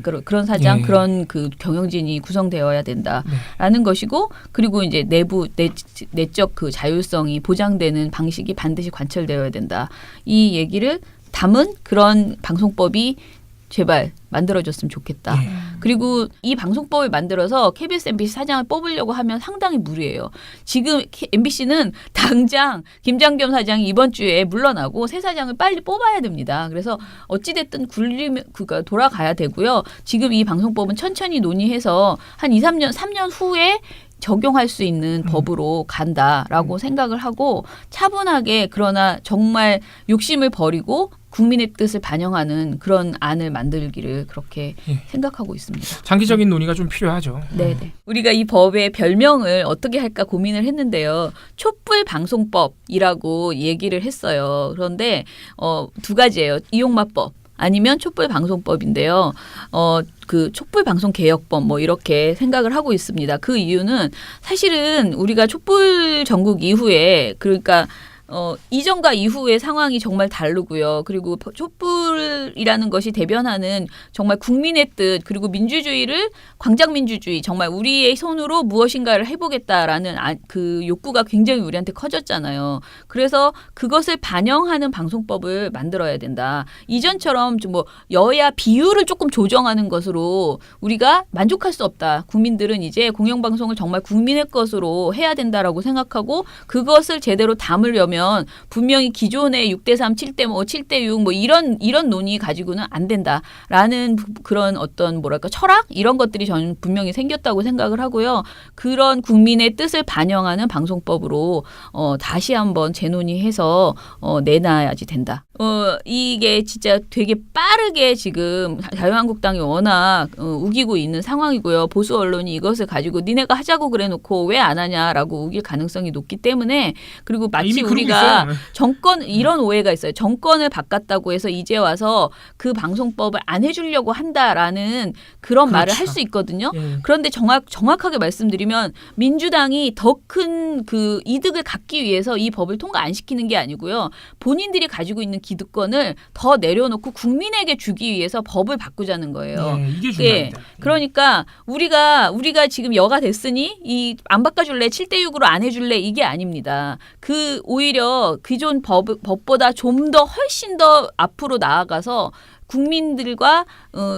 그런 사장 그런 그 경영진이 구성되어야 된다라는 것이고 그리고 이제 내적 그 자율성이 보장되는 방식이 반드시 관철되어야 된다. 이 얘기를 담은 그런 방송법이 제발 만들어졌으면 좋겠다. 그리고 이 방송법을 만들어서 KBS, MBC 사장을 뽑으려고 하면 상당히 무리예요. 지금 MBC는 당장 김장겸 사장이 이번 주에 물러나고 새 사장을 빨리 뽑아야 됩니다. 그래서 어찌됐든 돌아가야 되고요. 지금 이 방송법은 천천히 논의해서 한 3년 후에 적용할 수 있는 법으로 간다라고 생각을 하고 차분하게 그러나 정말 욕심을 버리고 국민의 뜻을 반영하는 그런 안을 만들기를 그렇게 생각하고 있습니다. 장기적인 논의가 좀 필요하죠. 네네. 우리가 이 법의 별명을 어떻게 할까 고민을 했는데요. 촛불방송법이라고 얘기를 했어요. 그런데 두 가지예요. 이용마법. 아니면 촛불방송법인데요. 그 촛불방송개혁법 뭐 이렇게 생각을 하고 있습니다. 그 이유는 사실은 우리가 촛불 전국 이후에 그러니까 이전과 이후의 상황이 정말 다르고요. 그리고 촛불이라는 것이 대변하는 정말 국민의 뜻 그리고 민주주의를 광장민주주의 정말 우리의 손으로 무엇인가를 해보겠다라는 그 욕구가 굉장히 우리한테 커졌잖아요. 그래서 그것을 반영하는 방송법을 만들어야 된다. 이전처럼 좀 뭐 여야 비율을 조금 조정하는 것으로 우리가 만족할 수 없다. 국민들은 이제 공영방송을 정말 국민의 것으로 해야 된다라고 생각하고 그것을 제대로 담으려면 분명히 기존의 6대3, 7대5, 7대6 뭐 이런 논의 가지고는 안 된다라는 그런 어떤 뭐랄까 철학 이런 것들이 저는 분명히 생겼다고 생각을 하고요. 그런 국민의 뜻을 반영하는 방송법으로 다시 한번 재논의해서 내놔야지 된다. 이게 진짜 되게 빠르게 지금 자유한국당이 워낙 우기고 있는 상황이고요. 보수 언론이 이것을 가지고 니네가 하자고 그래놓고 왜 안 하냐라고 우길 가능성이 높기 때문에 그리고 마치 우리가 정권 이런 오해가 있어요. 정권을 바꿨다고 해서 이제 와서 그 방송법을 안 해주려고 한다라는 그런 말을 할 수 있거든요. 그런데 정확하게 말씀드리면 민주당이 더 큰 그 이득을 갖기 위해서 이 법을 통과 안 시키는 게 아니고요. 본인들이 가지고 있는 기득권을 더 내려놓고 국민에게 주기 위해서 법을 바꾸자는 거예요. 이게 중요합니다. 그러니까 우리가 지금 여가 됐으니 이 안 바꿔줄래 7대6으로 안 해줄래 이게 아닙니다. 그 오히려 기존 법보다 좀 더 훨씬 더 앞으로 나아가서 국민들과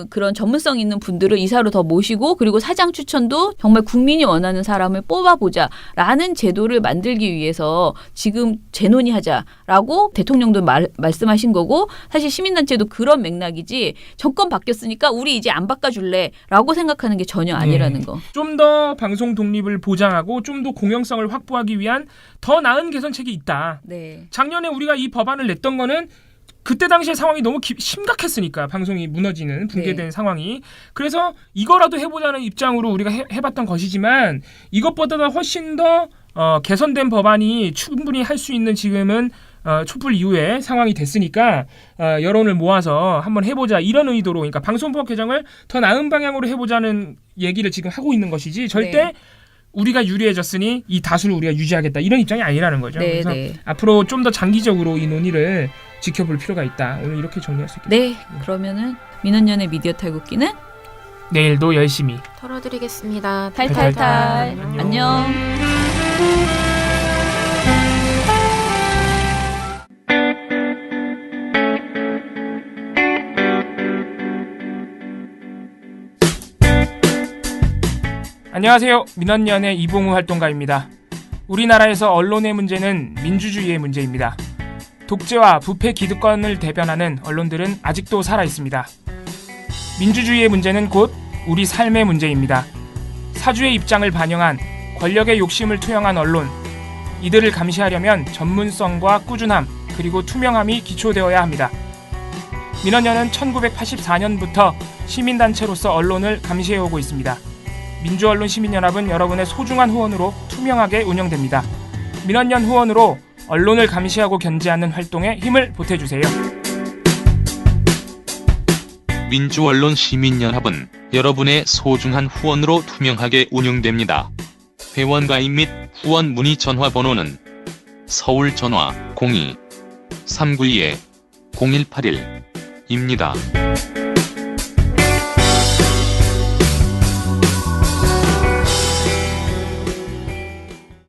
그런 전문성 있는 분들을 이사로 더 모시고 그리고 사장 추천도 정말 국민이 원하는 사람을 뽑아보자라는 제도를 만들기 위해서 지금 재논의하자라고 대통령도 말씀하신 거고 사실 시민단체도 그런 맥락이지 정권 바뀌었으니까 우리 이제 안 바꿔줄래라고 생각하는 게 전혀 아니라는 거. 좀 더 방송 독립을 보장하고 좀 더 공영성을 확보하기 위한 더 나은 개선책이 있다. 네. 작년에 우리가 이 법안을 냈던 거는 그때 당시의 상황이 너무 심각했으니까 방송이 무너지는 붕괴된 상황이. 그래서 이거라도 해보자는 입장으로 우리가 해봤던 것이지만 이것보다 훨씬 더 개선된 법안이 충분히 할 수 있는 지금은 촛불 이후에 상황이 됐으니까 여론을 모아서 한번 해보자 이런 의도로 그러니까 방송법 개정을 더 나은 방향으로 해보자는 얘기를 지금 하고 있는 것이지 절대 우리가 유리해졌으니 이 다수를 우리가 유지하겠다 이런 입장이 아니라는 거죠. 네, 그래서 네. 앞으로 좀 더 장기적으로 이 논의를 지켜볼 필요가 있다. 오늘 이렇게 정리할 수 있겠습니다. 네, 그러면은 민원연의 미디어 탈곡기는 내일도 열심히 털어드리겠습니다. 탈탈탈. 안녕. 안녕하세요. 민원연의 이봉우 활동가입니다. 우리나라에서 언론의 문제는 민주주의의 문제입니다. 독재와 부패 기득권을 대변하는 언론들은 아직도 살아있습니다. 민주주의의 문제는 곧 우리 삶의 문제입니다. 사주의 입장을 반영한 권력의 욕심을 투영한 언론, 이들을 감시하려면 전문성과 꾸준함 그리고 투명함이 기초되어야 합니다. 민원연은 1984년부터 시민단체로서 언론을 감시해오고 있습니다. 민주언론 시민연합은 여러분의 소중한 후원으로 투명하게 운영됩니다. 민원연 후원으로 언론을 감시하고 견제하는 활동에 힘을 보태주세요. 민주언론 시민연합은 여러분의 소중한 후원으로 투명하게 운영됩니다. 회원 가입 및 후원 문의 전화번호는 서울 전화 02-392-0181입니다.